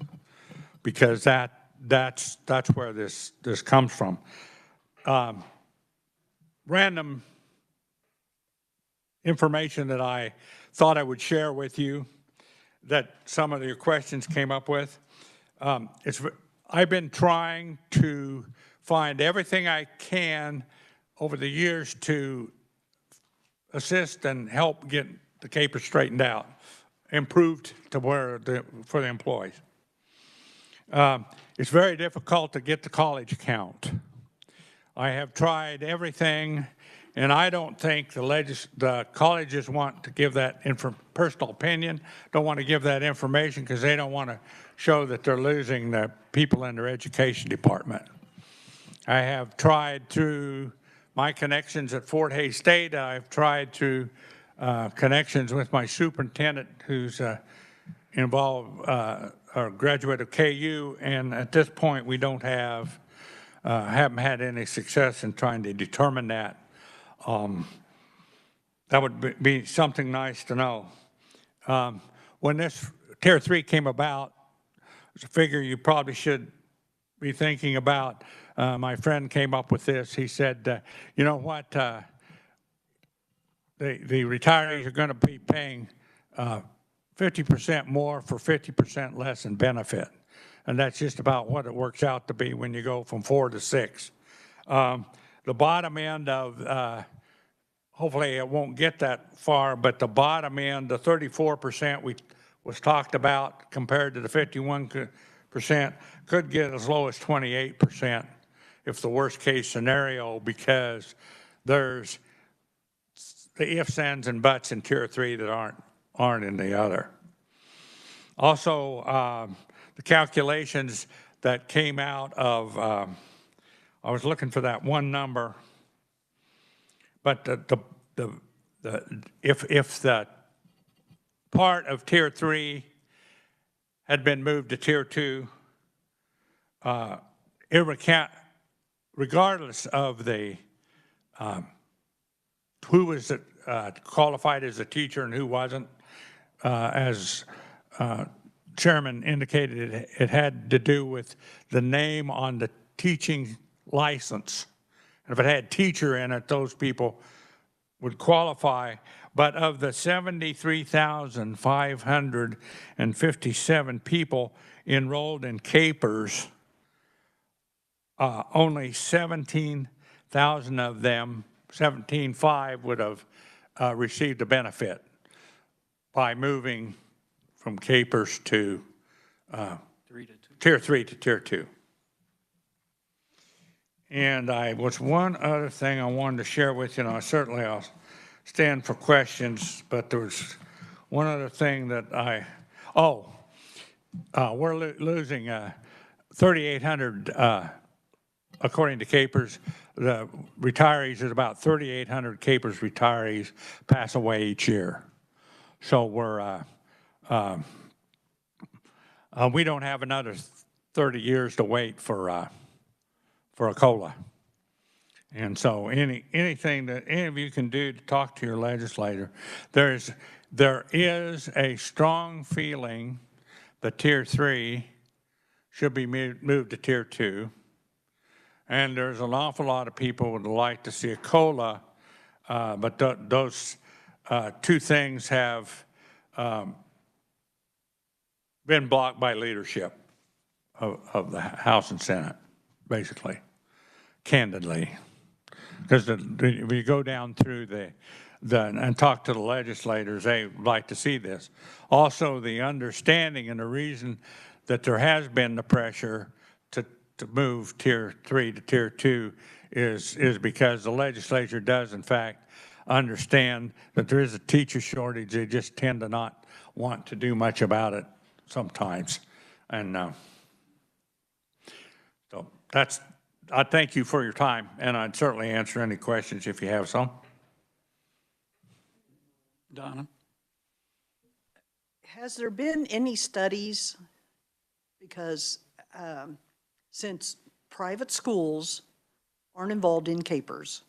because that that's where this comes from. Random information that I thought I would share with you that some of your questions came up with. I've been trying to find everything I can over the years to assist and help get the capers straightened out, improved to for the employees. It's very difficult to get the college count. I have tried everything, and I don't think the colleges want to give that personal opinion, don't want to give that information because they don't want to show that they're losing the people in their education department. I have tried through my connections at Fort Hays State. I've tried through connections with my superintendent who's involved, a graduate of KU, and at this point we don't haven't had any success in trying to determine that. That would be something nice to know. When this Tier 3 came about, it's a figure you probably should be thinking about. My friend came up with this. He said, you know what, the retirees are going to be paying 50% more for 50% less in benefit. And that's just about what it works out to be when you go from 4 to 6. The bottom end of, hopefully it won't get that far, but the bottom end, the 34% was talked about compared to the 51%, could get as low as 28% if the worst case scenario, because there's the ifs, ands, and buts in Tier 3 that aren't in the other. Also, the calculations that came out of, I was looking for that one number, but if the part of Tier 3 had been moved to Tier 2, regardless of the who was qualified as a teacher and who wasn't, as Chairman indicated, it had to do with the name on the teaching license. And if it had teacher in it, those people would qualify. But of the 73,557 people enrolled in capers, only 17,000 of them, 17,500, would have received a benefit by moving from capers to Tier 3 to Tier 2. And was one other thing I wanted to share with you, and I'll stand for questions, but there was one other thing that we're losing 3,800, according to capers. The retirees, there's about 3,800 capers retirees pass away each year. So we don't have another 30 years to wait for a COLA. And so anything that any of you can do to talk to your legislator, there is a strong feeling that Tier 3 should be moved to Tier 2. And there's an awful lot of people who would like to see a COLA, but those two things have been blocked by leadership of the House and Senate, basically, candidly. Because if you go down through and talk to the legislators, they like to see this. Also, the understanding and the reason that there has been the pressure to move Tier 3 to Tier 2 is because the legislature does, in fact, understand that there is a teacher shortage. They just tend to not want to do much about it sometimes. And so I thank you for your time, and I'd certainly answer any questions if you have some. Donna? Has there been any studies, because since private schools aren't involved in capers,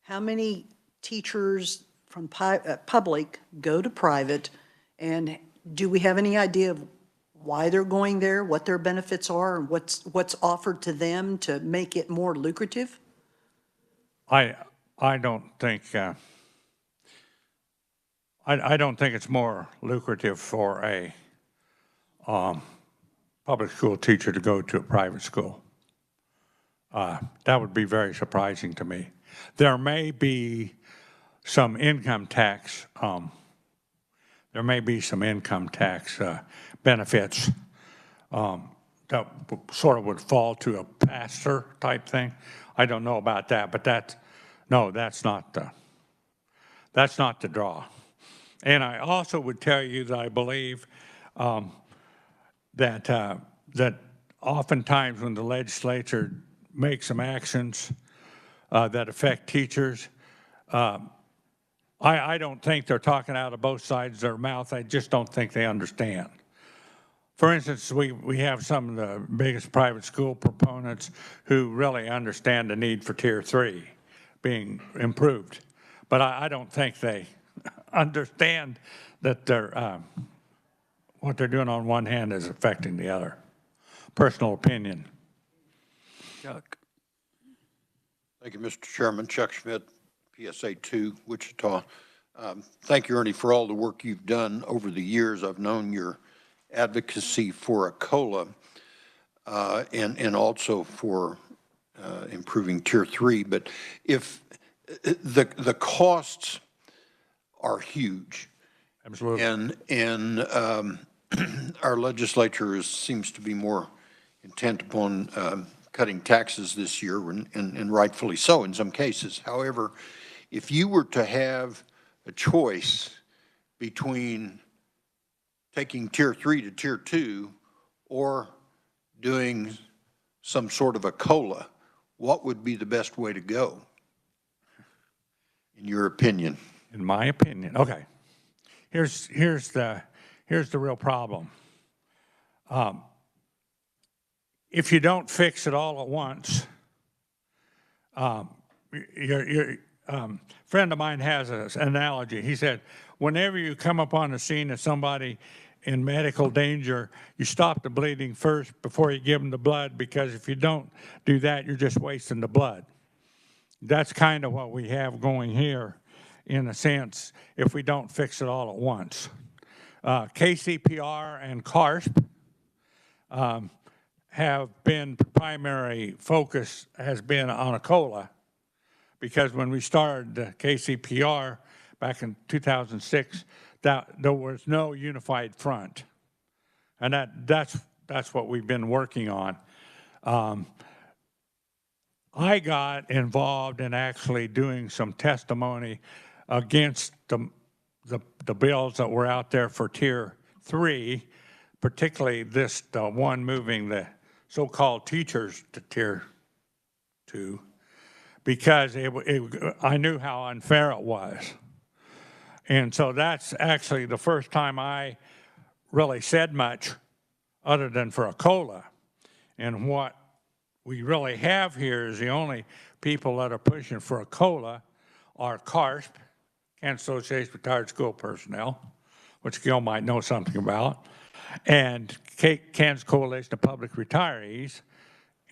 how many teachers from public go to private, and do we have any idea of why they're going there, what their benefits are, and what's offered to them to make it more lucrative? I don't think, I don't think it's more lucrative for a public school teacher to go to a private school. That would be very surprising to me. There may be some income tax, benefits that sort of would fall to a pastor type thing. I don't know about that, but that's not the draw. And I also would tell you that I believe that oftentimes when the legislature makes some actions that affect teachers, I don't think they're talking out of both sides of their mouth. I just don't think they understand. For instance, we have some of the biggest private school proponents who really understand the need for Tier 3 being improved. But I don't think they understand that what they're doing on one hand is affecting the other. Personal opinion. Chuck. Thank you, Mr. Chairman. Chuck Schmidt, PSA 2, Wichita. Thank you, Ernie, for all the work you've done over the years. I've known your advocacy for a COLA and also for improving Tier 3. But if the costs are huge. Absolutely. And our legislature seems to be more intent upon cutting taxes this year, and rightfully so in some cases. However, if you were to have a choice between taking Tier 3 to Tier 2 or doing some sort of a COLA, what would be the best way to go, in your opinion? In my opinion, okay. Here's the real problem. If you don't fix it all at once, your friend of mine has an analogy. He said, whenever you come upon the scene of somebody in medical danger, you stop the bleeding first before you give them the blood, because if you don't do that, you're just wasting the blood. That's kind of what we have going here, in a sense, if we don't fix it all at once. KCPR and CARSP have been, primary focus has been on a COLA, because when we started the KCPR back in 2006, there was no unified front. And that's what we've been working on. I got involved in actually doing some testimony against the bills that were out there for Tier 3, particularly the one moving the so-called teachers to Tier 2, because I knew how unfair it was. And so that's actually the first time I really said much other than for a COLA. And what we really have here is the only people that are pushing for a COLA are CARSP, Kansas Association of Retired School Personnel, which Gil might know something about, and Kansas Coalition of Public Retirees,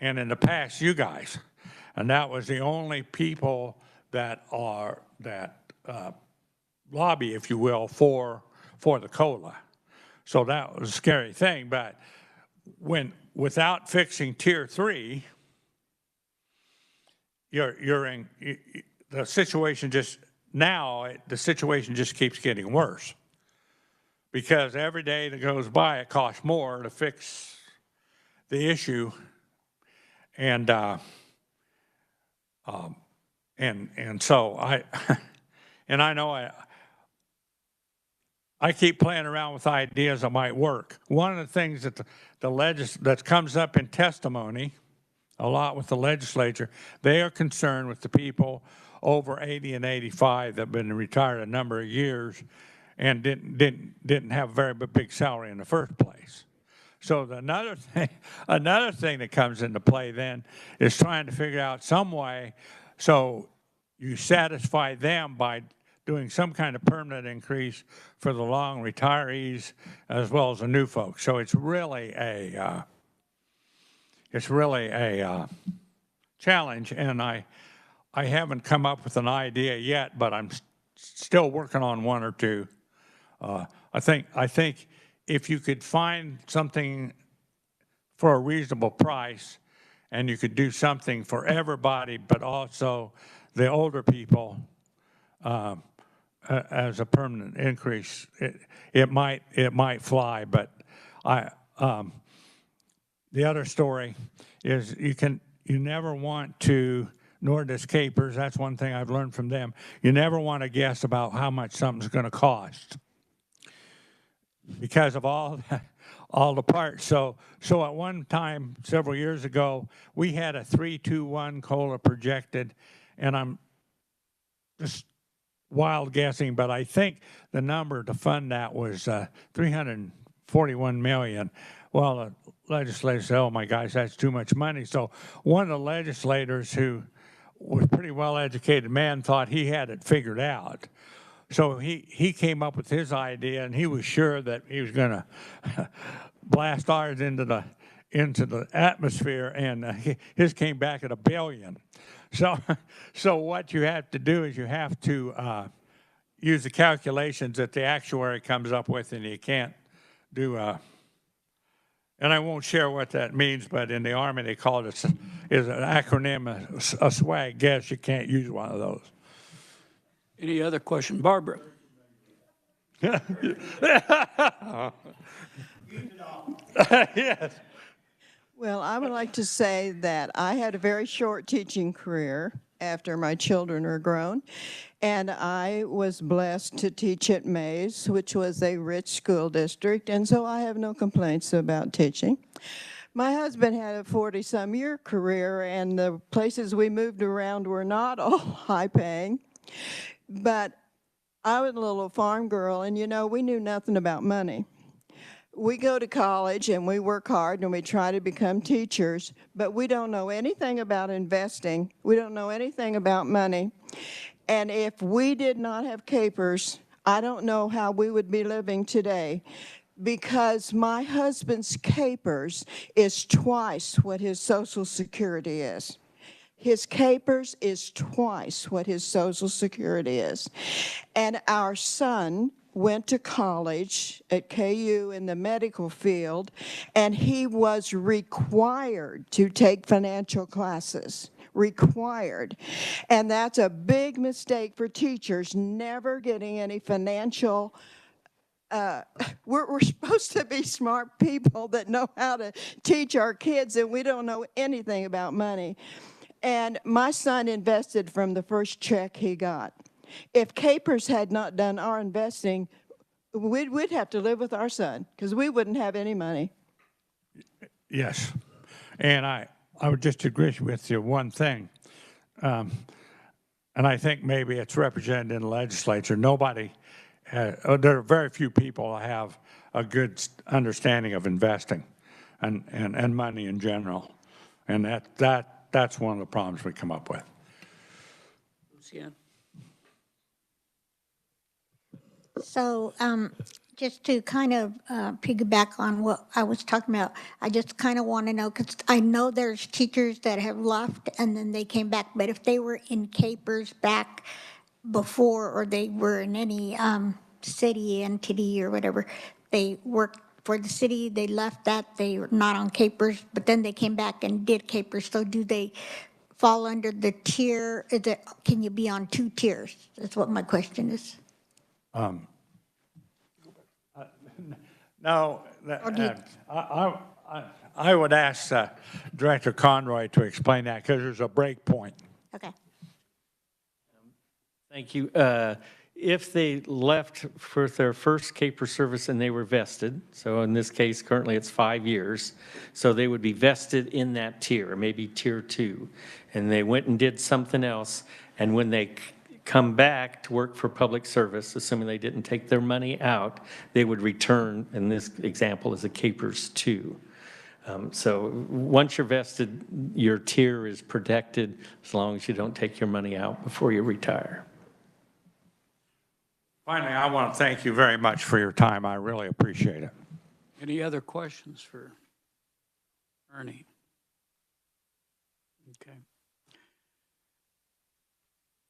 and in the past, you guys. And that was the only people that lobby, if you will, for the COLA. So that was a scary thing. But without fixing Tier 3, you're in the situation the situation just keeps getting worse, because every day that goes by it costs more to fix the issue, and so I know I keep playing around with ideas that might work. One of the things that that comes up in testimony a lot with the legislature, they are concerned with the people over 80 and 85 that have been retired a number of years and didn't have a very big salary in the first place. So another thing that comes into play then is trying to figure out some way so you satisfy them by doing some kind of permanent increase for the long retirees as well as the new folks. So it's really a challenge, and I haven't come up with an idea yet, but I'm still working on one or two. I think if you could find something for a reasonable price, and you could do something for everybody, but also the older people as a permanent increase, it might fly. But the other story is you never want to, nor does Capers. That's one thing I've learned from them. You never want to guess about how much something's going to cost because of all the parts. So at one time, several years ago, we had a 3-2-1 COLA projected, and I'm just wild guessing, but I think the number to fund that was $341 million. Well, the legislature said, oh my gosh, that's too much money. So one of the legislators who was a pretty well-educated man thought he had it figured out. So he came up with his idea, and he was sure that he was going to blast ours into the atmosphere, and his came back at $1 billion. So what you have to do is you have to use the calculations that the actuary comes up with, and you can't do and I won't share what that means, but in the Army they call it is an acronym, a swag guess. You can't use one of those. Any other question? Barbara? Yes. Well, I would like to say that I had a very short teaching career after my children were grown, and I was blessed to teach at Mays, which was a rich school district, and so I have no complaints about teaching. My husband had a 40-some-year career, and the places we moved around were not all high-paying, but I was a little farm girl, and we knew nothing about money. We go to college and we work hard and we try to become teachers, but we don't know anything about investing. We don't know anything about money. And if we did not have Capers, I don't know how we would be living today, because my husband's Capers is twice what his Social Security is. His Capers is twice what his Social Security is. And our son went to college at KU in the medical field, and he was required to take financial classes. Required. And that's a big mistake for teachers, never getting any financial. We're supposed to be smart people that know how to teach our kids, and we don't know anything about money. And my son invested from the first check he got. If Capers had not done our investing, we'd have to live with our son because we wouldn't have any money. Yes. And I would just agree with you one thing. And I think maybe it's represented in the legislature. There are very few people who have a good understanding of investing and money in general. And that's one of the problems we come up with. Lucianne? So just to kind of piggyback on what I was talking about, I just kind of want to know, because I know there's teachers that have left and then they came back, but if they were in Capers back before, or they were in any city entity or whatever, they worked for the city, they left that, they were not on Capers, but then they came back and did Capers. So do they fall under the tier? Can you be on 2 tiers? That's what my question is. No, I would ask Director Conroy to explain that, because there's a break point. Okay. Thank you. If they left for their first Caper service and they were vested, so in this case, currently it's 5 years, so they would be vested in that tier, maybe tier 2, and they went and did something else, and when they come back to work for public service, assuming they didn't take their money out, they would return, in this example, as a Capers 2. So once you're vested, your tier is protected as long as you don't take your money out before you retire. Finally, I want to thank you very much for your time. I really appreciate it. Any other questions for Ernie? Okay.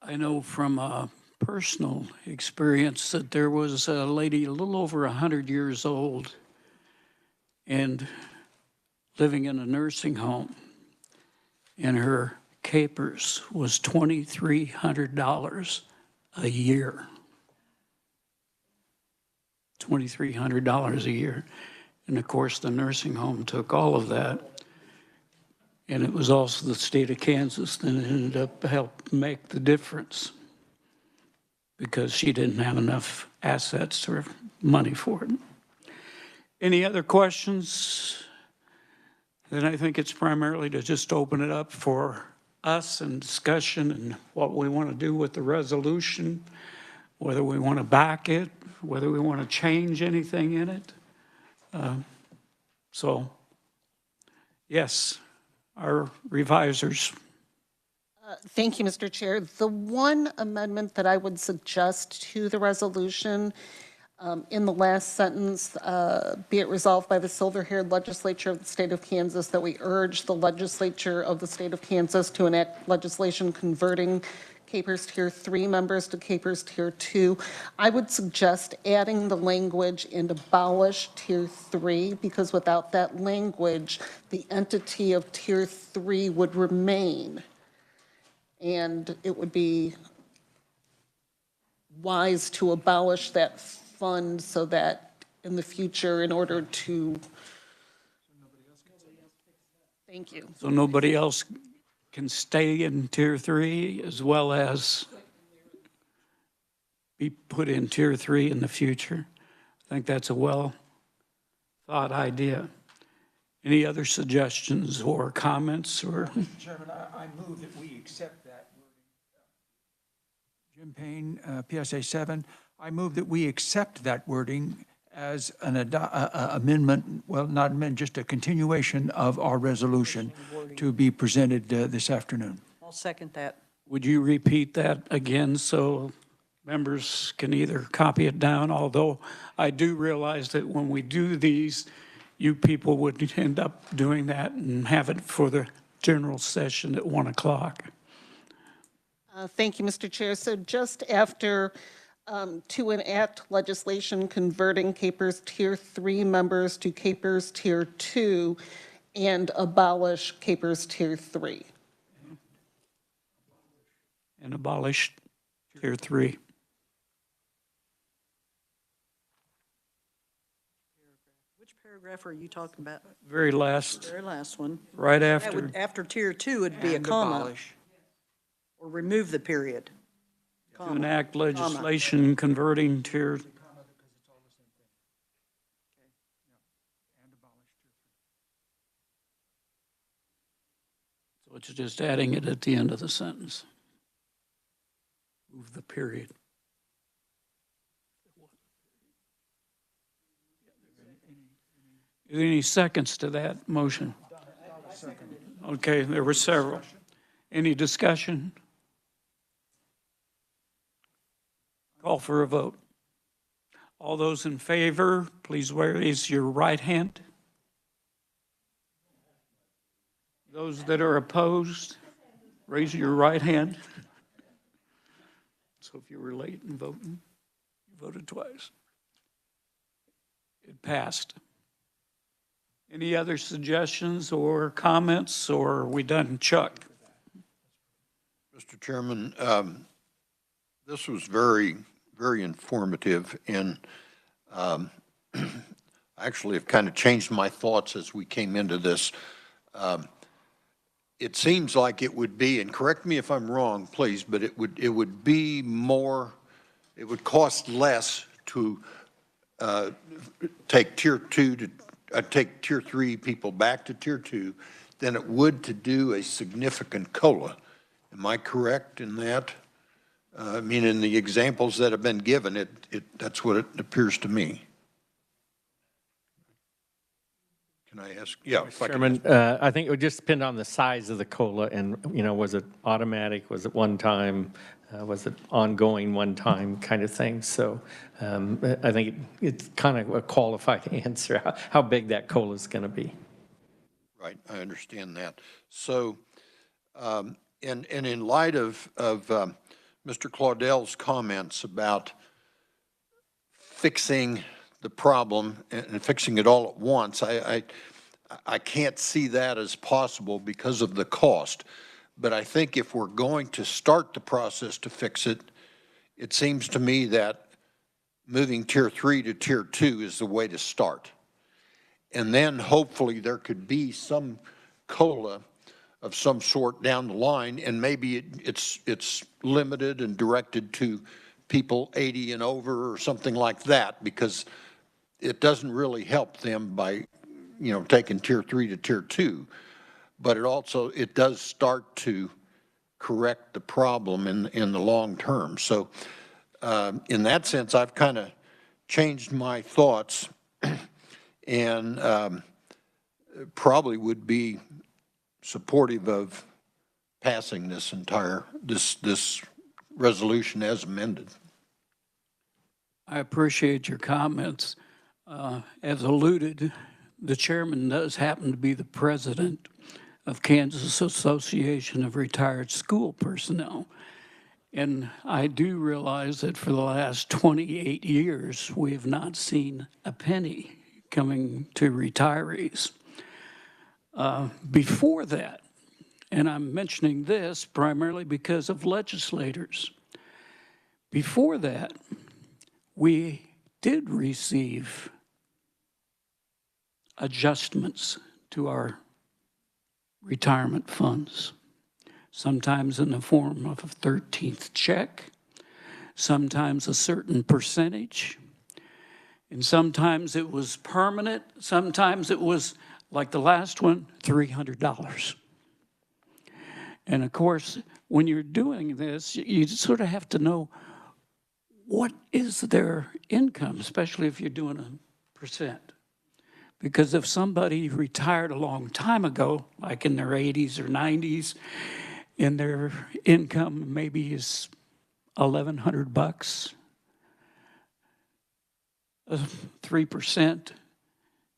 I know from personal experience that there was a lady a little over 100 years old and living in a nursing home, and her capers was $2,300 a year. $2,300 a year. And of course, the nursing home took all of that. And it was also the state of Kansas that ended up helped make the difference because she didn't have enough assets or money for it. Any other questions? Then I think it's primarily to just open it up for us and discussion and what we want to do with the resolution, whether we want to back it, whether we want to change anything in it. So, yes, our revisers. Thank you, Mr. Chair. The one amendment that I would suggest to the resolution in the last sentence, be it resolved by the silver-haired legislature of the state of Kansas that we urge the legislature of the state of Kansas to enact legislation converting Capers Tier 3 members to Capers Tier 2. I would suggest adding the language and abolish Tier 3, because without that language, the entity of Tier 3 would remain. And it would be wise to abolish that fund so that in the future, in order to, thank you. So nobody else can stay in Tier 3 as well as be put in Tier 3 in the future. I think that's a well-thought idea. Any other suggestions or comments or? Mr. Chairman, I move that we accept that wording. Jim Payne, PSA 7. I move that we accept that wording as an amendment, well, not amendment, just a continuation of our resolution to be presented this afternoon. I'll second that. Would you repeat that again so members can either copy it down? Although I do realize that when we do these, you people would end up doing that and have it for the general session at 1 o'clock. Thank you, Mr. Chair. So just after to enact legislation converting Capers Tier 3 members to Capers Tier 2 and abolish Capers Tier 3. And abolish Tier 3. Which paragraph are you talking about? Very last, Very last one. right That after. would, after Tier 2 would be a And comma, abolish. or remove the period. To Comma. enact legislation converting Tier. So it's just adding it at the end of the sentence. Move the period. Any seconds to that motion? Okay, there were several. Any discussion? Call for a vote. All those in favor, please raise your right hand. Those that are opposed, raise your right hand. So if you were late in voting, you voted twice. It passed. Any other suggestions or comments, or are we done? Chuck? Mr. Chairman, this was very, very informative, and actually have kind of changed my thoughts as we came into this. It seems like it would be, and correct me if I'm wrong, please, but it would be more, it would cost less to take Tier 2 to take Tier 3 people back to Tier 2 than it would to do a significant COLA. Am I correct in that? I mean, in the examples that have been given, that's what it appears to me. Can I ask? Yeah. if I can Chairman, I think it would just depend on the size of the COLA and, was it automatic? Was it one time? was it ongoing one-time kind of thing? So I think it's kind of a qualified answer, how big that COLA is going to be. Right, I understand that. So, and in light of Mr. Claudell's comments about fixing the problem and fixing it all at once, I can't see that as possible because of the cost. But I think if we're going to start the process to fix it, it seems to me that moving Tier 3 to Tier 2 is the way to start. And then hopefully there could be some COLA of some sort down the line, and maybe it's limited and directed to people 80 and over or something like that, because it doesn't really help them by, you know, taking Tier 3 to Tier 2. But it does start to correct the problem in the long term. So in that sense, I've kind of changed my thoughts and probably would be supportive of passing this resolution as amended. I appreciate your comments. As alluded, the chairman does happen to be the president of Kansas Association of Retired School Personnel. And I do realize that for the last 28 years, we have not seen a penny coming to retirees. Before that, and I'm mentioning this primarily because of legislators, before that, we did receive adjustments to our retirement funds, sometimes in the form of a 13th check, sometimes a certain percentage, and sometimes it was permanent, sometimes it was, like the last one, $300. And of course, when you're doing this, you sort of have to know what is their income, especially if you're doing a percent. Because if somebody retired a long time ago, like in their 80s or 90s, and their income maybe is $1,100, 3%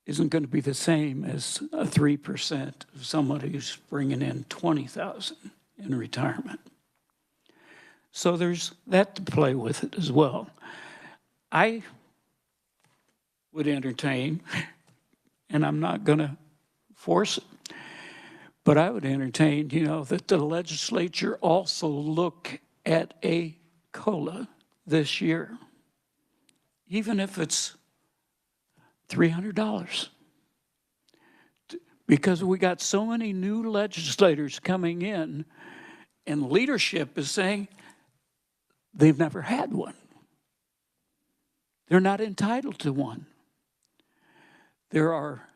isn't going to be the same as a 3% of somebody who's bringing in $20,000 in retirement. So there's that to play with it as well. I would entertain, and I'm not going to force it, but I would entertain, that the legislature also look at a COLA this year, even if it's $300. Because we got so many new legislators coming in, and leadership is saying they've never had one. They're not entitled to one. There are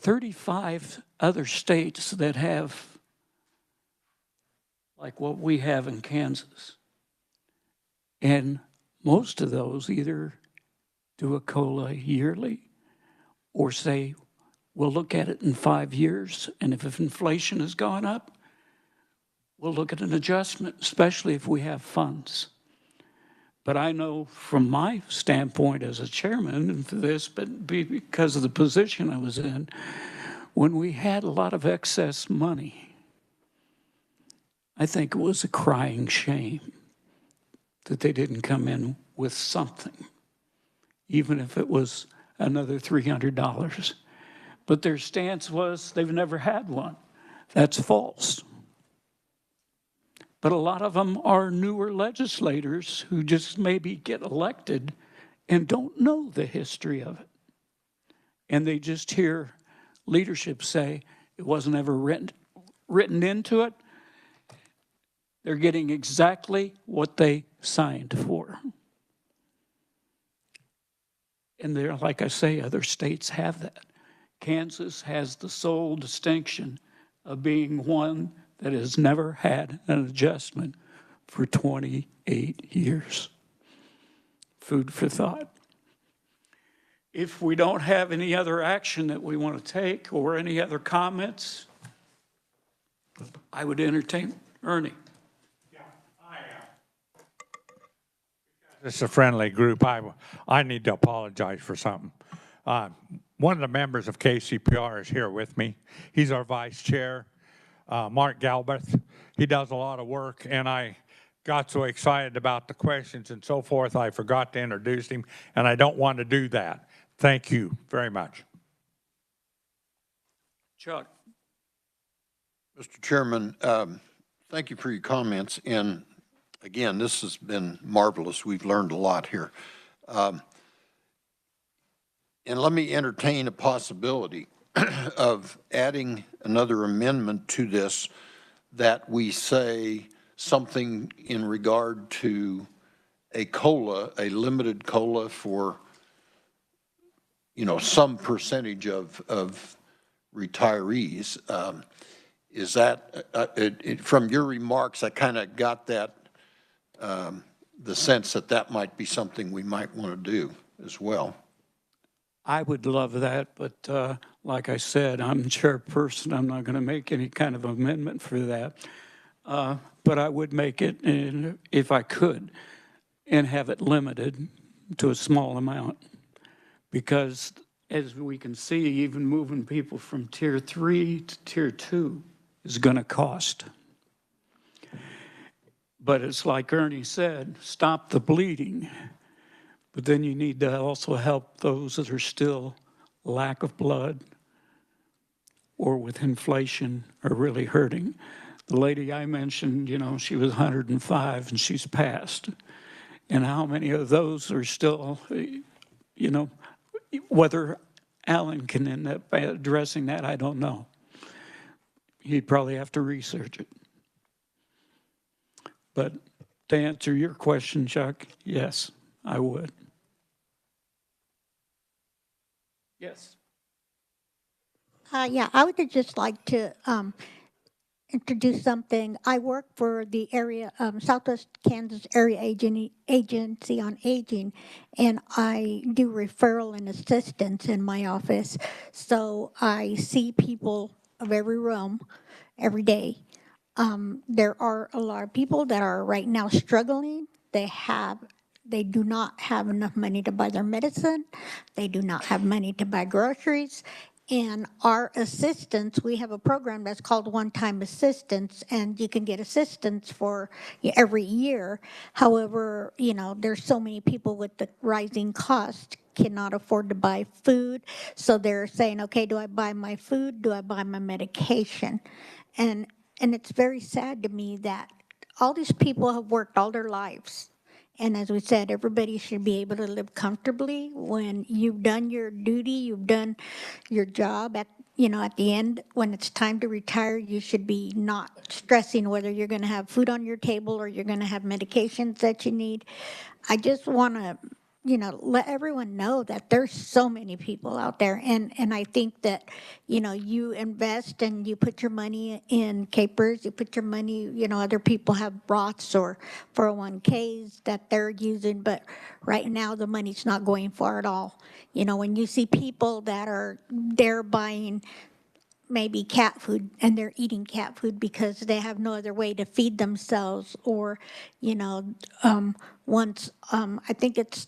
35 other states that have, like what we have in Kansas. And most of those either do a COLA yearly or say, we'll look at it in 5 years, and if inflation has gone up, we'll look at an adjustment, especially if we have funds. But I know from my standpoint as a chairman for this, but because of the position I was in, when we had a lot of excess money, I think it was a crying shame that they didn't come in with something, even if it was another $300. But their stance was they've never had one. That's false. But a lot of them are newer legislators who just maybe get elected and don't know the history of it. And they just hear leadership say it wasn't ever written into it. They're getting exactly what they signed for. And there, like I say, other states have that. Kansas has the sole distinction of being one that has never had an adjustment for 28 years. Food for thought. If we don't have any other action that we want to take or any other comments, I would entertain Ernie. Yeah, This is a friendly group. I need to apologize for something. One of the members of KCPR is here with me. He's our vice chair, Mark Galbraith. He does a lot of work, and I got so excited about the questions and so forth, I forgot to introduce him, and I don't want to do that. Thank you very much. Chuck? Mr. Chairman, thank you for your comments. And again, this has been marvelous. We've learned a lot here. And let me entertain a possibility of adding another amendment to this, that we say something in regard to a COLA, a limited COLA for, you know, some percentage of retirees. Is that, from your remarks, I kind of got that, the sense that that might be something we might want to do as well. I would love that, but like I said, I'm chairperson. I'm not going to make any kind of amendment for that. But I would make it, if I could, and have it limited to a small amount. Because as we can see, even moving people from Tier 3 to Tier 2 is going to cost. But it's like Ernie said, stop the bleeding. But then you need to also help those that are still lack of blood or with inflation are really hurting. The lady I mentioned, you know, she was 105 and she's passed. And how many of those are still, you know, whether Alan can end up addressing that, I don't know. He'd probably have to research it. But to answer your question, Chuck, yes, I would. Yes. Yeah, I would just like to introduce something. I work for the area, Southwest Kansas Area Agency on Aging, and I do referral and assistance in my office. So I see people of every realm every day. There are a lot of people that are right now struggling. They do not have enough money to buy their medicine. They do not have money to buy groceries. And our assistance, we have a program that's called one-time assistance, and you can get assistance for every year. However, you know, there's so many people with the rising cost cannot afford to buy food. So they're saying, okay, do I buy my food? Do I buy my medication? And it's very sad to me that all these people have worked all their lives. And as we said, everybody should be able to live comfortably. When you've done your duty, you've done your job, at the end, when it's time to retire, you should be not stressing whether you're going to have food on your table or you're going to have medications that you need. I just want to, let everyone know that there's so many people out there. And I think that, you invest and you put your money in capers, you put your money, other people have Roths or 401ks that they're using, but right now the money's not going far at all. When you see people that are there buying maybe cat food and they're eating cat food because they have no other way to feed themselves, or once I think it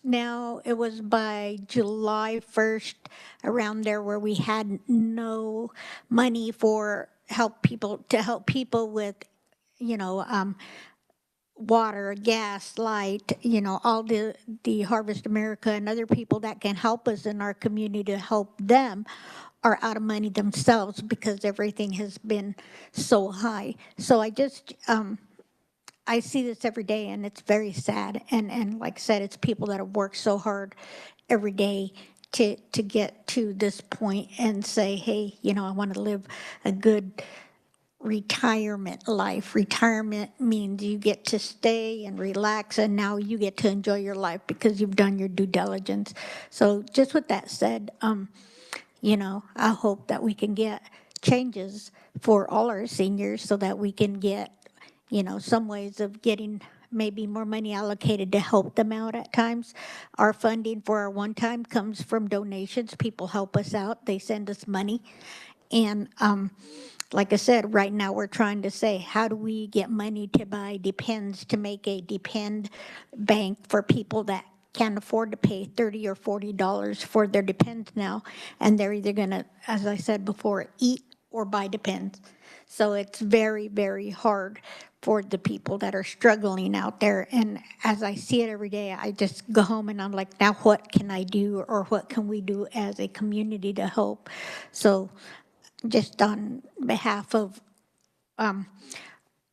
was by July 1st around there where we had no money for help people with water, gas, light, all the Harvest America and other people that can help us in our community to help them are out of money themselves because everything has been so high. So I see this every day and it's very sad. And like I said, it's people that have worked so hard every day to get to this point and say, hey, I want to live a good retirement life. Retirement means you get to stay and relax, and now you get to enjoy your life because you've done your due diligence. So just with that said, I hope that we can get changes for all our seniors so that we can get, some ways of getting maybe more money allocated to help them out at times. Our funding for our one-time comes from donations. People help us out. They send us money. And like I said, right now we're trying to say, how do we get money to buy depends, to make a depend bank for people that can't afford to pay $30 or $40 for their depends now, and they're either gonna, as I said before, eat or buy depends. So it's very, very hard for the people that are struggling out there. And as I see it every day, I just go home and I'm like, now what can I do, or what can we do as a community to help? So just on behalf of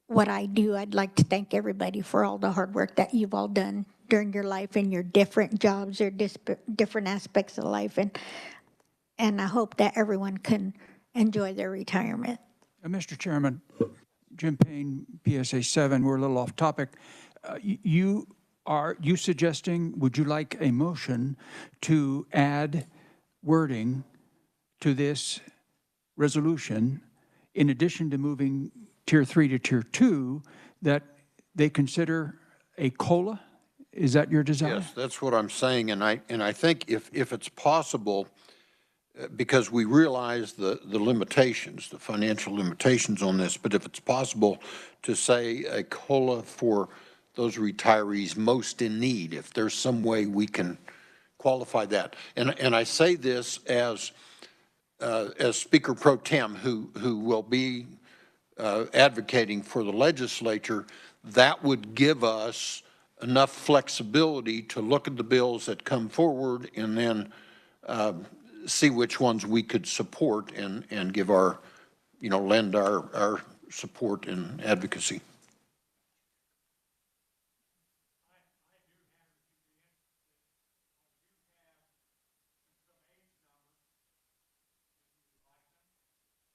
what I do, I'd like to thank everybody for all the hard work that you've all done during your life in your different jobs or different aspects of life. And I hope that everyone can enjoy their retirement. Mr. Chairman, Jim Payne, PSA 7, we're a little off topic. Are you suggesting, would you like a motion to add wording to this resolution, in addition to moving Tier 3 to Tier 2, that they consider a COLA? Is that your desire? Yes, that's what I'm saying, and I think if it's possible, because we realize the limitations, the financial limitations on this, but if it's possible to say a COLA for those retirees most in need, if there's some way we can qualify that. And I say this as Speaker Pro Tem, who will be advocating for the legislature, that would give us enough flexibility to look at the bills that come forward and then see which ones we could support and give our, lend our support and advocacy.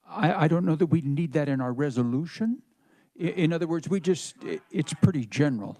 I don't know that we need that in our resolution. In other words, it's pretty general.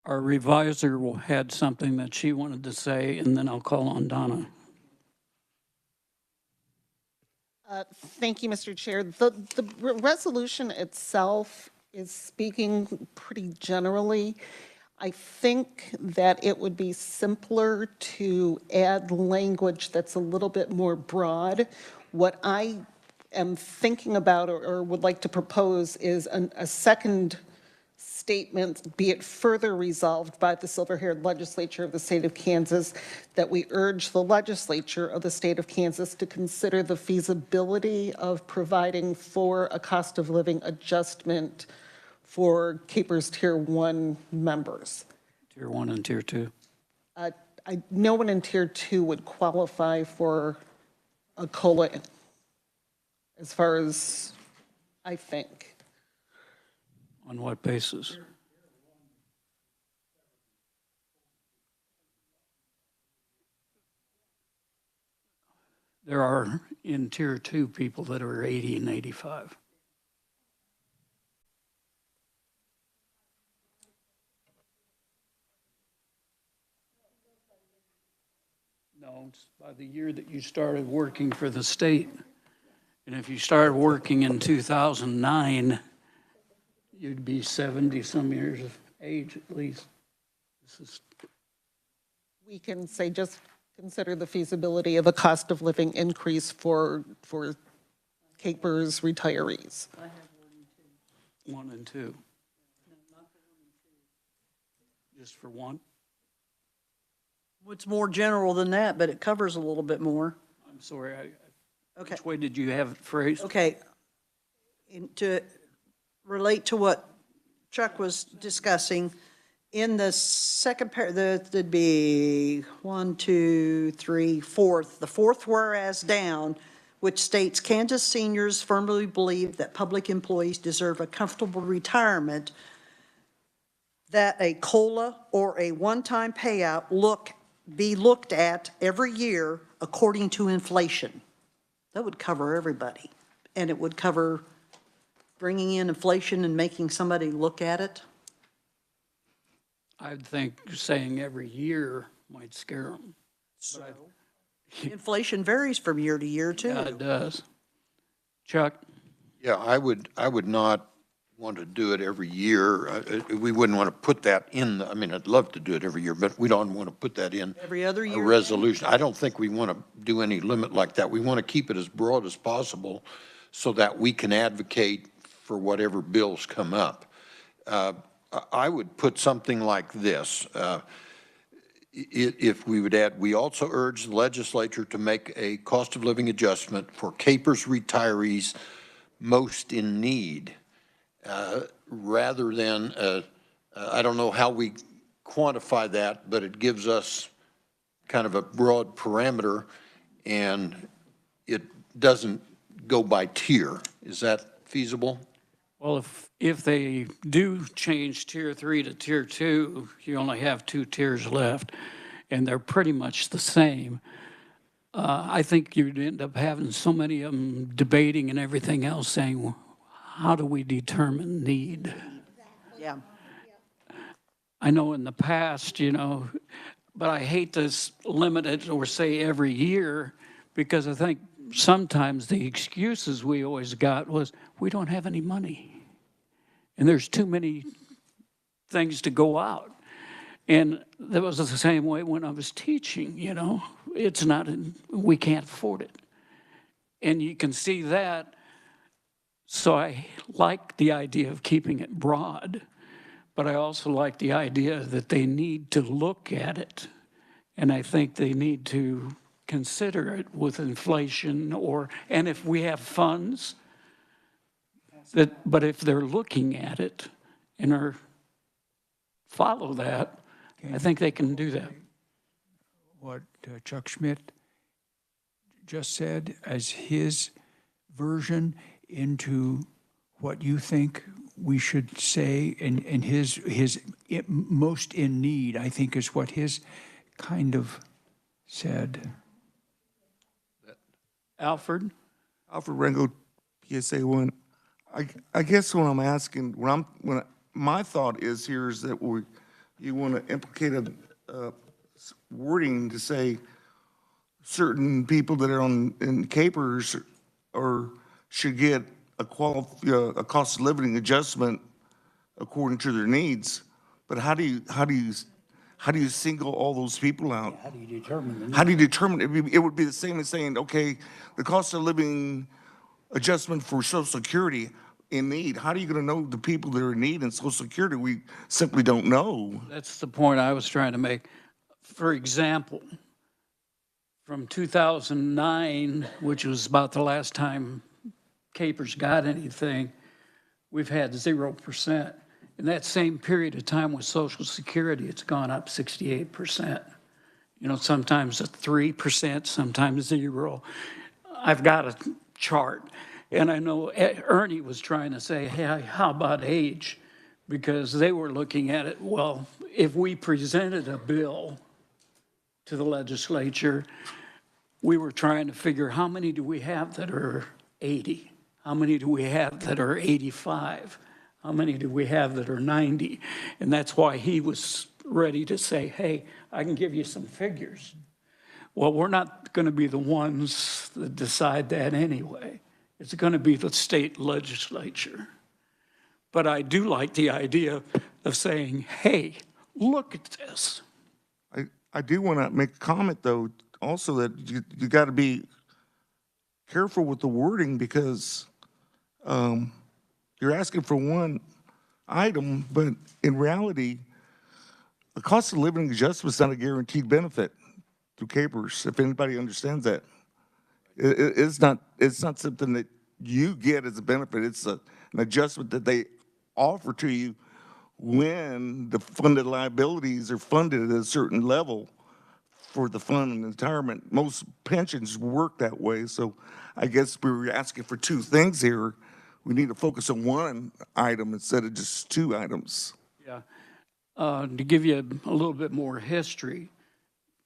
Our reviser had something that she wanted to say, and then I'll call on Donna. Thank you, Mr. Chair. The resolution itself is speaking pretty generally. I think that it would be simpler to add language that's a little bit more broad. What I am thinking about or would like to propose is a second statement, be it further resolved by the silver-haired legislature of the state of Kansas, that we urge the legislature of the state of Kansas to consider the feasibility of providing for a cost of living adjustment for KPERS Tier 1 members. Tier 1 and Tier 2. No one in Tier 2 would qualify for a COLA, as far as I think. On what basis? There are in Tier 2 people that are 80 and 85. No, it's by the year that you started working for the state. And if you started working in 2009, you'd be 70-some years of age at least. We can say just consider the feasibility of a cost of living increase for KPERS retirees. I have 1 and 2. 1 and 2. Just for 1? It's more general than that, but it covers a little bit more. I'm sorry, Okay. which way did you have it phrased? Okay. To relate to what Chuck was discussing, in the second there'd be 1, 2, 3, fourth, the fourth whereas down, which states Kansas seniors firmly believe that public employees deserve a comfortable retirement. that a COLA or a one-time payout be looked at every year according to inflation. That would cover everybody. And it would cover bringing in inflation and making somebody look at it. I think saying every year might scare them. So inflation varies from year to year, too. Yeah, it does. Chuck? Yeah, I would not want to do it every year. We wouldn't want to put that in, I mean, I'd love to do it every year, but we don't want to put that in Every other a year. resolution. I don't think we want to do any limit like that. We want to keep it as broad as possible so that we can advocate for whatever bills come up. I would put something like this. If we would add, we also urge the legislature to make a cost of living adjustment for KPERS retirees most in need, rather than, I don't know how we quantify that, but it gives us kind of a broad parameter, and it doesn't go by tier. Is that feasible? Well, if they do change Tier 3 to Tier 2, you only have 2 tiers left, and they're pretty much the same. I think you'd end up having so many of them debating and everything else, saying, well, how do we determine need? Yeah. I know in the past, but I hate to limit it or say every year, because I think sometimes the excuses we always got was, we don't have any money. And there's too many things to go out. And that was the same way when I was teaching, it's not, we can't afford it. And you can see that. So I like the idea of keeping it broad, but I also like the idea that they need to look at it. And I think they need to consider it with inflation and if we have funds, but if they're looking at it and follow that, I think they can do that. What Chuck Schmidt just said as his version into what you think we should say, and his most in need, I think, is what his kind of said. Alfred? Alfred Rango, PSA 1. I guess what I'm asking, my thought is here is that you want to implicate a wording to say certain people that are in KPERS should get a cost of living adjustment according to their needs. But how do you single all those people out? How do you determine the need? How do you determine it? It would be the same as saying, okay, the cost of living adjustment for Social Security in need. How are you going to know the people that are in need in Social Security? We simply don't know. That's the point I was trying to make. For example, from 2009, which was about the last time KPERS got anything, we've had 0%. In that same period of time with Social Security, it's gone up 68%. Sometimes at 3%, sometimes 0%. I've got a chart. And I know Ernie was trying to say, hey, how about age? Because they were looking at it, well, if we presented a bill to the legislature, we were trying to figure how many do we have that are 80? How many do we have that are 85? How many do we have that are 90? And that's why he was ready to say, hey, I can give you some figures. Well, we're not going to be the ones that decide that anyway. It's going to be the state legislature. But I do like the idea of saying, hey, look at this. I do want to make a comment, though, also that you got to be careful with the wording because you're asking for one item, but in reality, the cost of living adjustment is not a guaranteed benefit through KPERS, if anybody understands that. It's not something that you get as a benefit. It's an adjustment that they offer to you when the funded liabilities are funded at a certain level for the fund and retirement. Most pensions work that way. So I guess we were asking for two things here. We need to focus on one item instead of just two items. Yeah. To give you a little bit more history,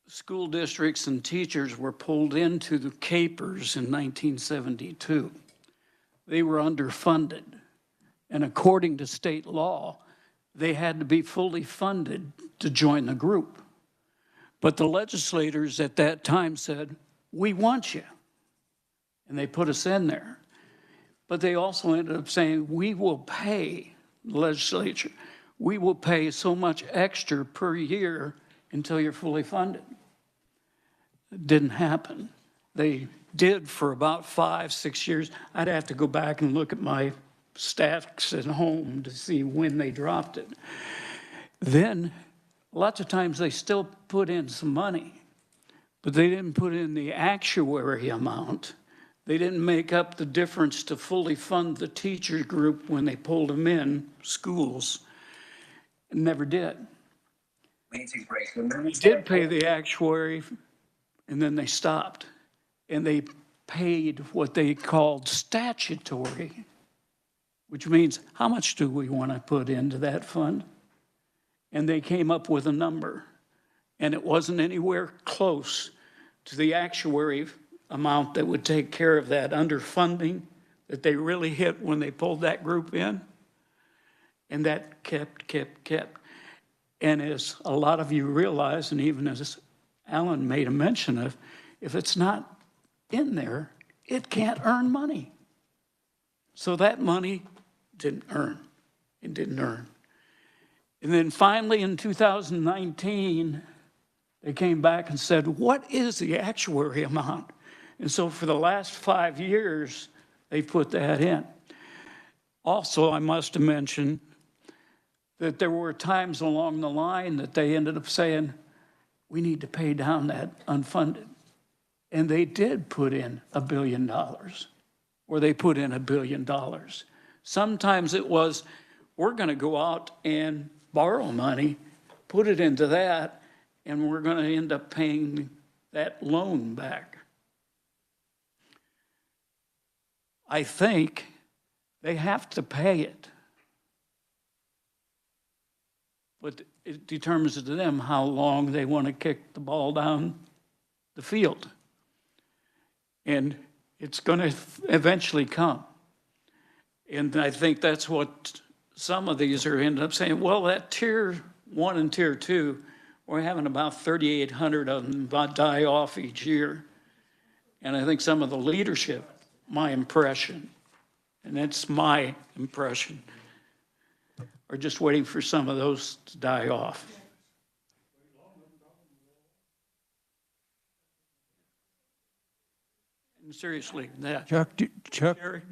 school districts and teachers were pulled into the capers in 1972. They were underfunded, and according to state law, they had to be fully funded to join the group. But the legislators at that time said, we want you, and they put us in there. But they also ended up saying, we will pay, the legislature, we will pay so much extra per year until you're fully funded. It didn't happen. They did for about 5, 6 years. I'd have to go back and look at my stats at home to see when they dropped it. Then, lots of times they still put in some money, but they didn't put in the actuary amount. They didn't make up the difference to fully fund the teacher group when they pulled them in schools. Never did. They did pay the actuary, and then they stopped. And they paid what they called statutory, which means how much do we want to put into that fund? And they came up with a number, and it wasn't anywhere close to the actuary amount that would take care of that underfunding that they really hit when they pulled that group in. And that kept. And as a lot of you realize, and even as Alan made a mention of, if it's not in there, it can't earn money. So that money didn't earn. It didn't earn. And then finally in 2019, they came back and said, what is the actuary amount? And so for the last 5 years, they put that in. Also, I must have mentioned that there were times along the line that they ended up saying, we need to pay down that unfunded. And they did put in $1 billion, or they put in $1 billion. Sometimes it was, we're going to go out and borrow money, put it into that, and we're going to end up paying that loan back. I think they have to pay it. But it determines to them how long they want to kick the ball down the field. And it's going to eventually come. And I think that's what some of these are ended up saying, well, that tier 1 and tier 2, we're having about 3,800 of them die off each year. And I think some of the leadership, my impression, and that's my impression, are just waiting for some of those to die off. And seriously, that. Chuck, are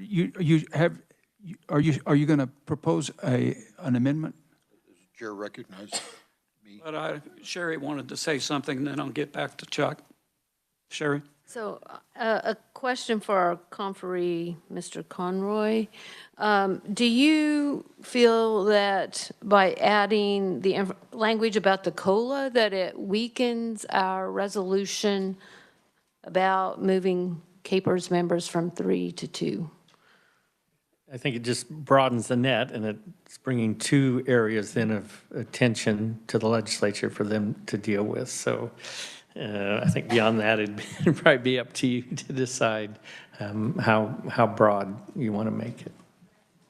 you going to propose an amendment? Chair recognizes me. But Sherry wanted to say something, then I'll get back to Chuck. Sherry? So a question for our conferee, Mr. Conroy. Do you feel that by adding the language about the COLA, that it weakens our resolution about moving CAPERS members from 3 to 2? I think it just broadens the net, and it's bringing 2 areas then of attention to the legislature for them to deal with. So I think beyond that, it'd probably be up to you to decide how broad you want to make it.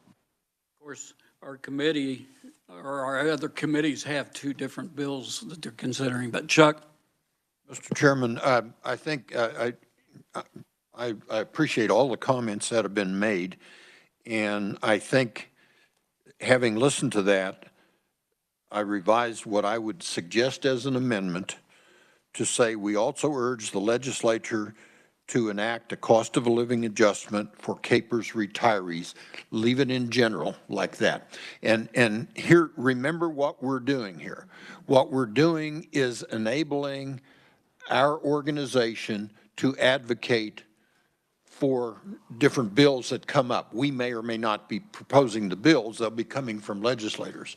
Of course, our committee, or our other committees have 2 different bills that they're considering, but Chuck? Mr. Chairman, I think I appreciate all the comments that have been made, and I think having listened to that, I revised what I would suggest as an amendment to say we also urge the legislature to enact a cost of a living adjustment for CAPERS retirees. Leave it in general like that. And here, remember what we're doing here. What we're doing is enabling our organization to advocate for different bills that come up. We may or may not be proposing the bills. They'll be coming from legislators.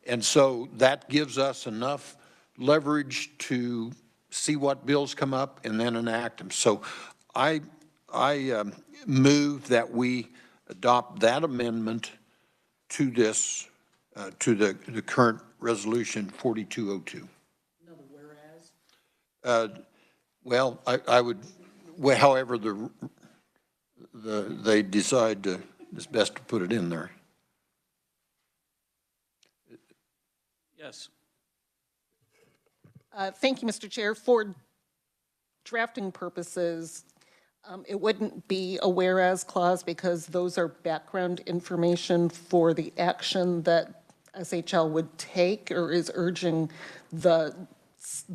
And so that gives us enough leverage to see what bills come up and then enact them. So I move that we adopt that amendment to this to the current resolution 4202. Another whereas? Well, I would, however they decide to, it's best to put it in there. Yes. Thank you, Mr. Chair. For drafting purposes, it wouldn't be a whereas clause because those are background information for the action that SHL would take or is urging the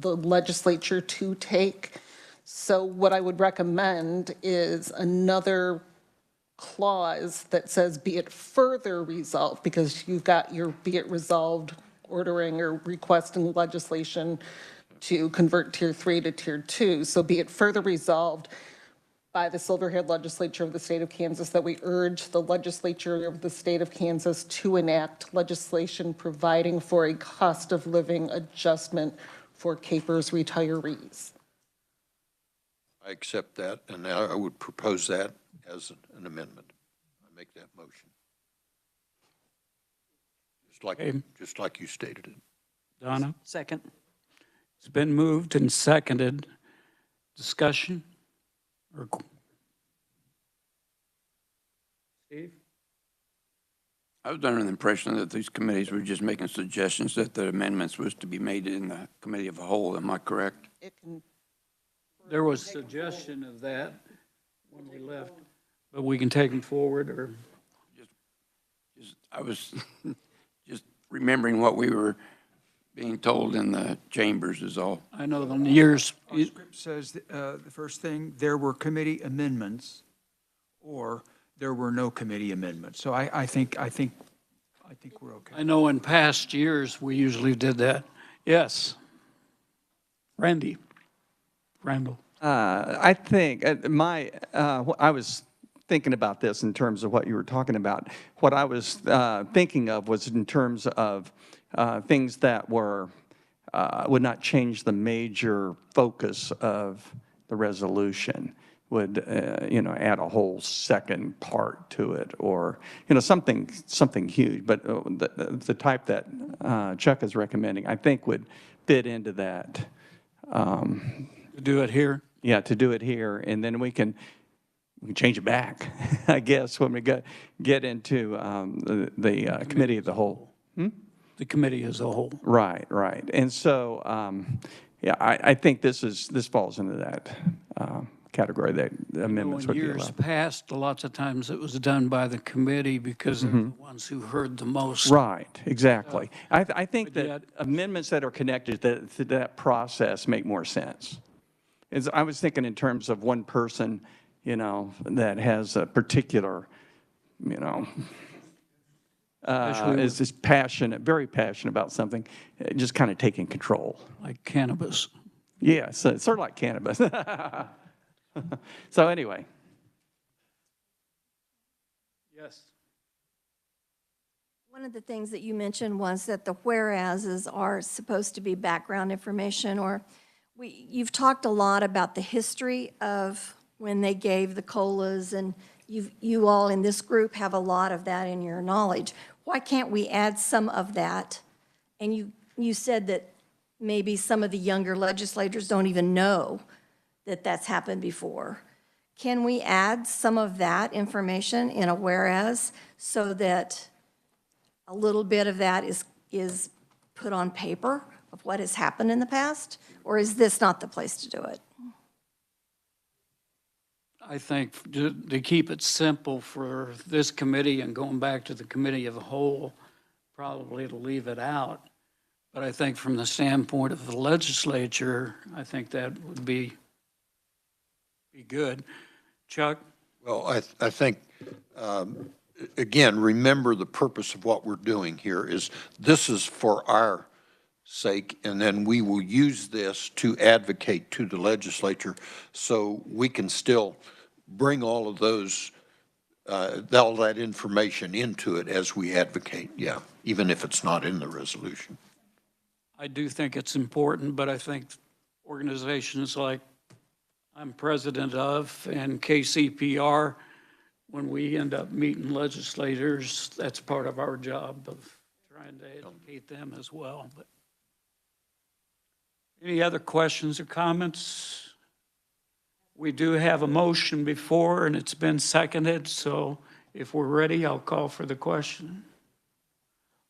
legislature to take. So what I would recommend is another clause that says be it further resolved, because you've got your be it resolved ordering or requesting legislation to convert Tier 3 to Tier 2. So be it further resolved by the Silver-Haired Legislature of the State of Kansas that we urge the Legislature of the State of Kansas to enact legislation providing for a cost of living adjustment for Capers retirees. I accept that, and I would propose that as an amendment. I make that motion. Just like you stated it. Donna? Second. It's been moved and seconded. Discussion? Or Steve? I was under the impression that these committees were just making suggestions that the amendments was to be made in the committee of a whole. Am I correct? It can There was suggestion of that when we left, but we can take them forward or? I was just remembering what we were being told in the chambers is all. I know the years. Our script says, the first thing, there were committee amendments, or there were no committee amendments. So I think we're okay. I know in past years, we usually did that. Yes. Randall. I think I was thinking about this in terms of what you were talking about. What I was thinking of was in terms of things that were would not change the major focus of the resolution. Would add a whole second part to it, or something huge. But the type that Chuck is recommending, I think, would fit into that. To do it here? Yeah, to do it here, and then we can change it back, I guess, when we get into the committee of the whole. The committee as a whole. Right. And so, I think this falls into that category, that amendments would be allowed. In years past, lots of times it was done by the committee because they're the ones who heard the most. Right, exactly. I think but that yet- amendments that are connected to that process make more sense. I was thinking in terms of one person, that has a particular, is just passionate, very passionate about something, just kind of taking control. Like cannabis. Yeah, so it's sort of like cannabis. So anyway. Yes. One of the things that you mentioned was that the whereases are supposed to be background information, or you've talked a lot about the history of when they gave the COLAs, and you all in this group have a lot of that in your knowledge. Why can't we add some of that? And you said that maybe some of the younger legislators don't even know that that's happened before. Can we add some of that information in a whereas so that a little bit of that is put on paper of what has happened in the past? Or is this not the place to do it? I think to keep it simple for this committee and going back to the committee of the whole, probably to leave it out. But I think from the standpoint of the legislature, I think that would be good. Chuck? Well, I think, again, remember the purpose of what we're doing here is this is for our sake, and then we will use this to advocate to the legislature so we can still bring all of those, all that information into it as we advocate, even if it's not in the resolution. I do think it's important, but I think organizations like I'm president of and KCPR, when we end up meeting legislators, that's part of our job of trying to educate them as well, but. Any other questions or comments? We do have a motion before, and it's been seconded, so if we're ready, I'll call for the question.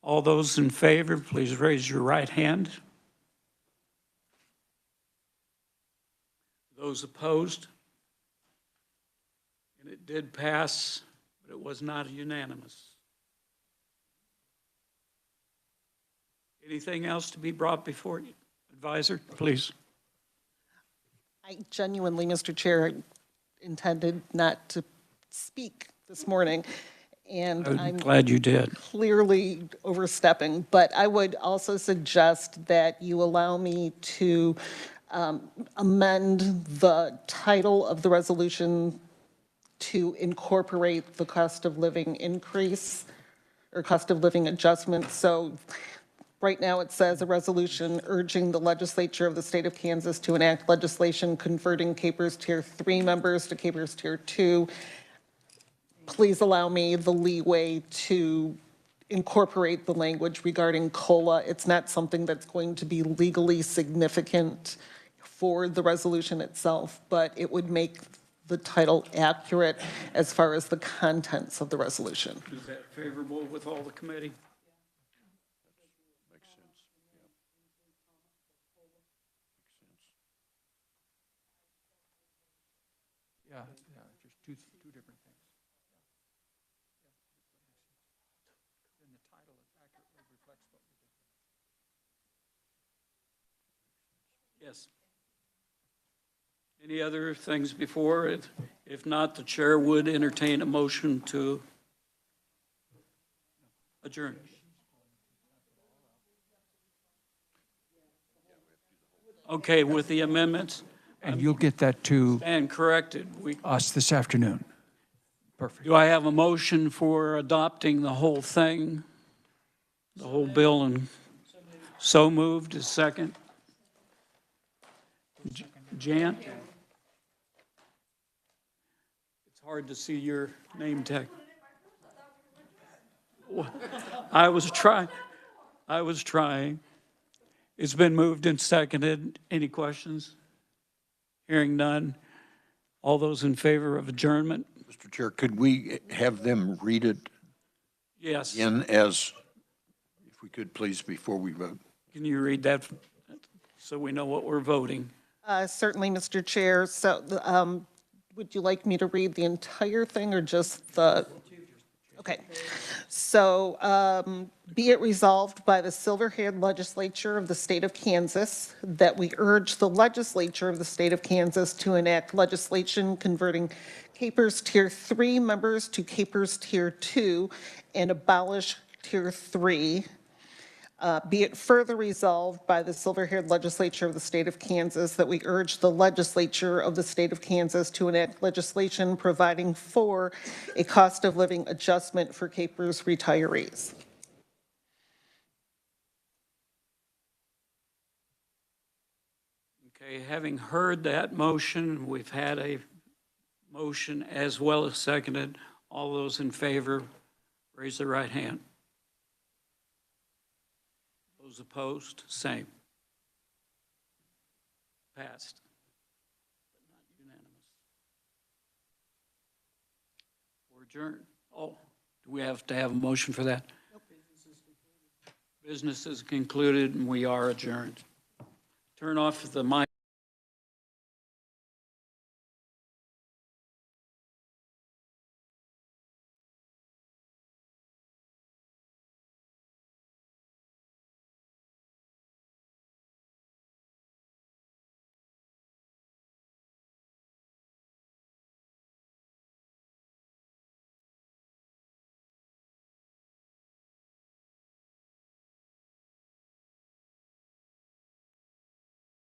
All those in favor, please raise your right hand. Those opposed? And it did pass, but it was not unanimous. Anything else to be brought before you? Advisor, please. I genuinely, Mr. Chair, intended not to speak this morning, and I'm glad you did. Clearly overstepping, but I would also suggest that you allow me to amend the title of the resolution to incorporate the cost of living increase or cost of living adjustment. So right now it says a resolution urging the legislature of the state of Kansas to enact legislation converting Capers Tier 3 members to Capers Tier 2. Please allow me the leeway to incorporate the language regarding COLA. It's not something that's going to be legally significant for the resolution itself, but it would make the title accurate as far as the contents of the resolution. Is that favorable with all the committee? Makes sense. Yeah, just two different things. Then the title accurately reflects what we did. Yes. Any other things before it? If not, the chair would entertain a motion to adjourn. Okay, with the amendments And you'll get that to and corrected, us this afternoon. Perfect. do I have a motion for adopting the whole thing, the whole bill, and so moved, is second? Jan? It's hard to see your name tag. I was trying. It's been moved and seconded. Any questions? Hearing none. All those in favor of adjournment? Mr. Chair, could we have them read it Yes. in as, if we could please, before we vote? Can you read that so we know what we're voting? Certainly, Mr. Chair. So would you like me to read the entire thing or just the? Okay. So be it resolved by the silver-haired legislature of the state of Kansas that we urge the legislature of the state of Kansas to enact legislation converting Capers Tier 3 members to Capers Tier 2 and abolish Tier 3. Be it further resolved by the silver-haired legislature of the state of Kansas that we urge the legislature of the state of Kansas to enact legislation providing for a cost of living adjustment for Capers retirees. Okay, having heard that motion, we've had a motion as well as seconded. All those in favor, raise their right hand. Those opposed, same. Passed, but not unanimous. We're adjourned. Oh, do we have to have a motion for that? Nope. Business is concluded and we are adjourned. Turn off the mic.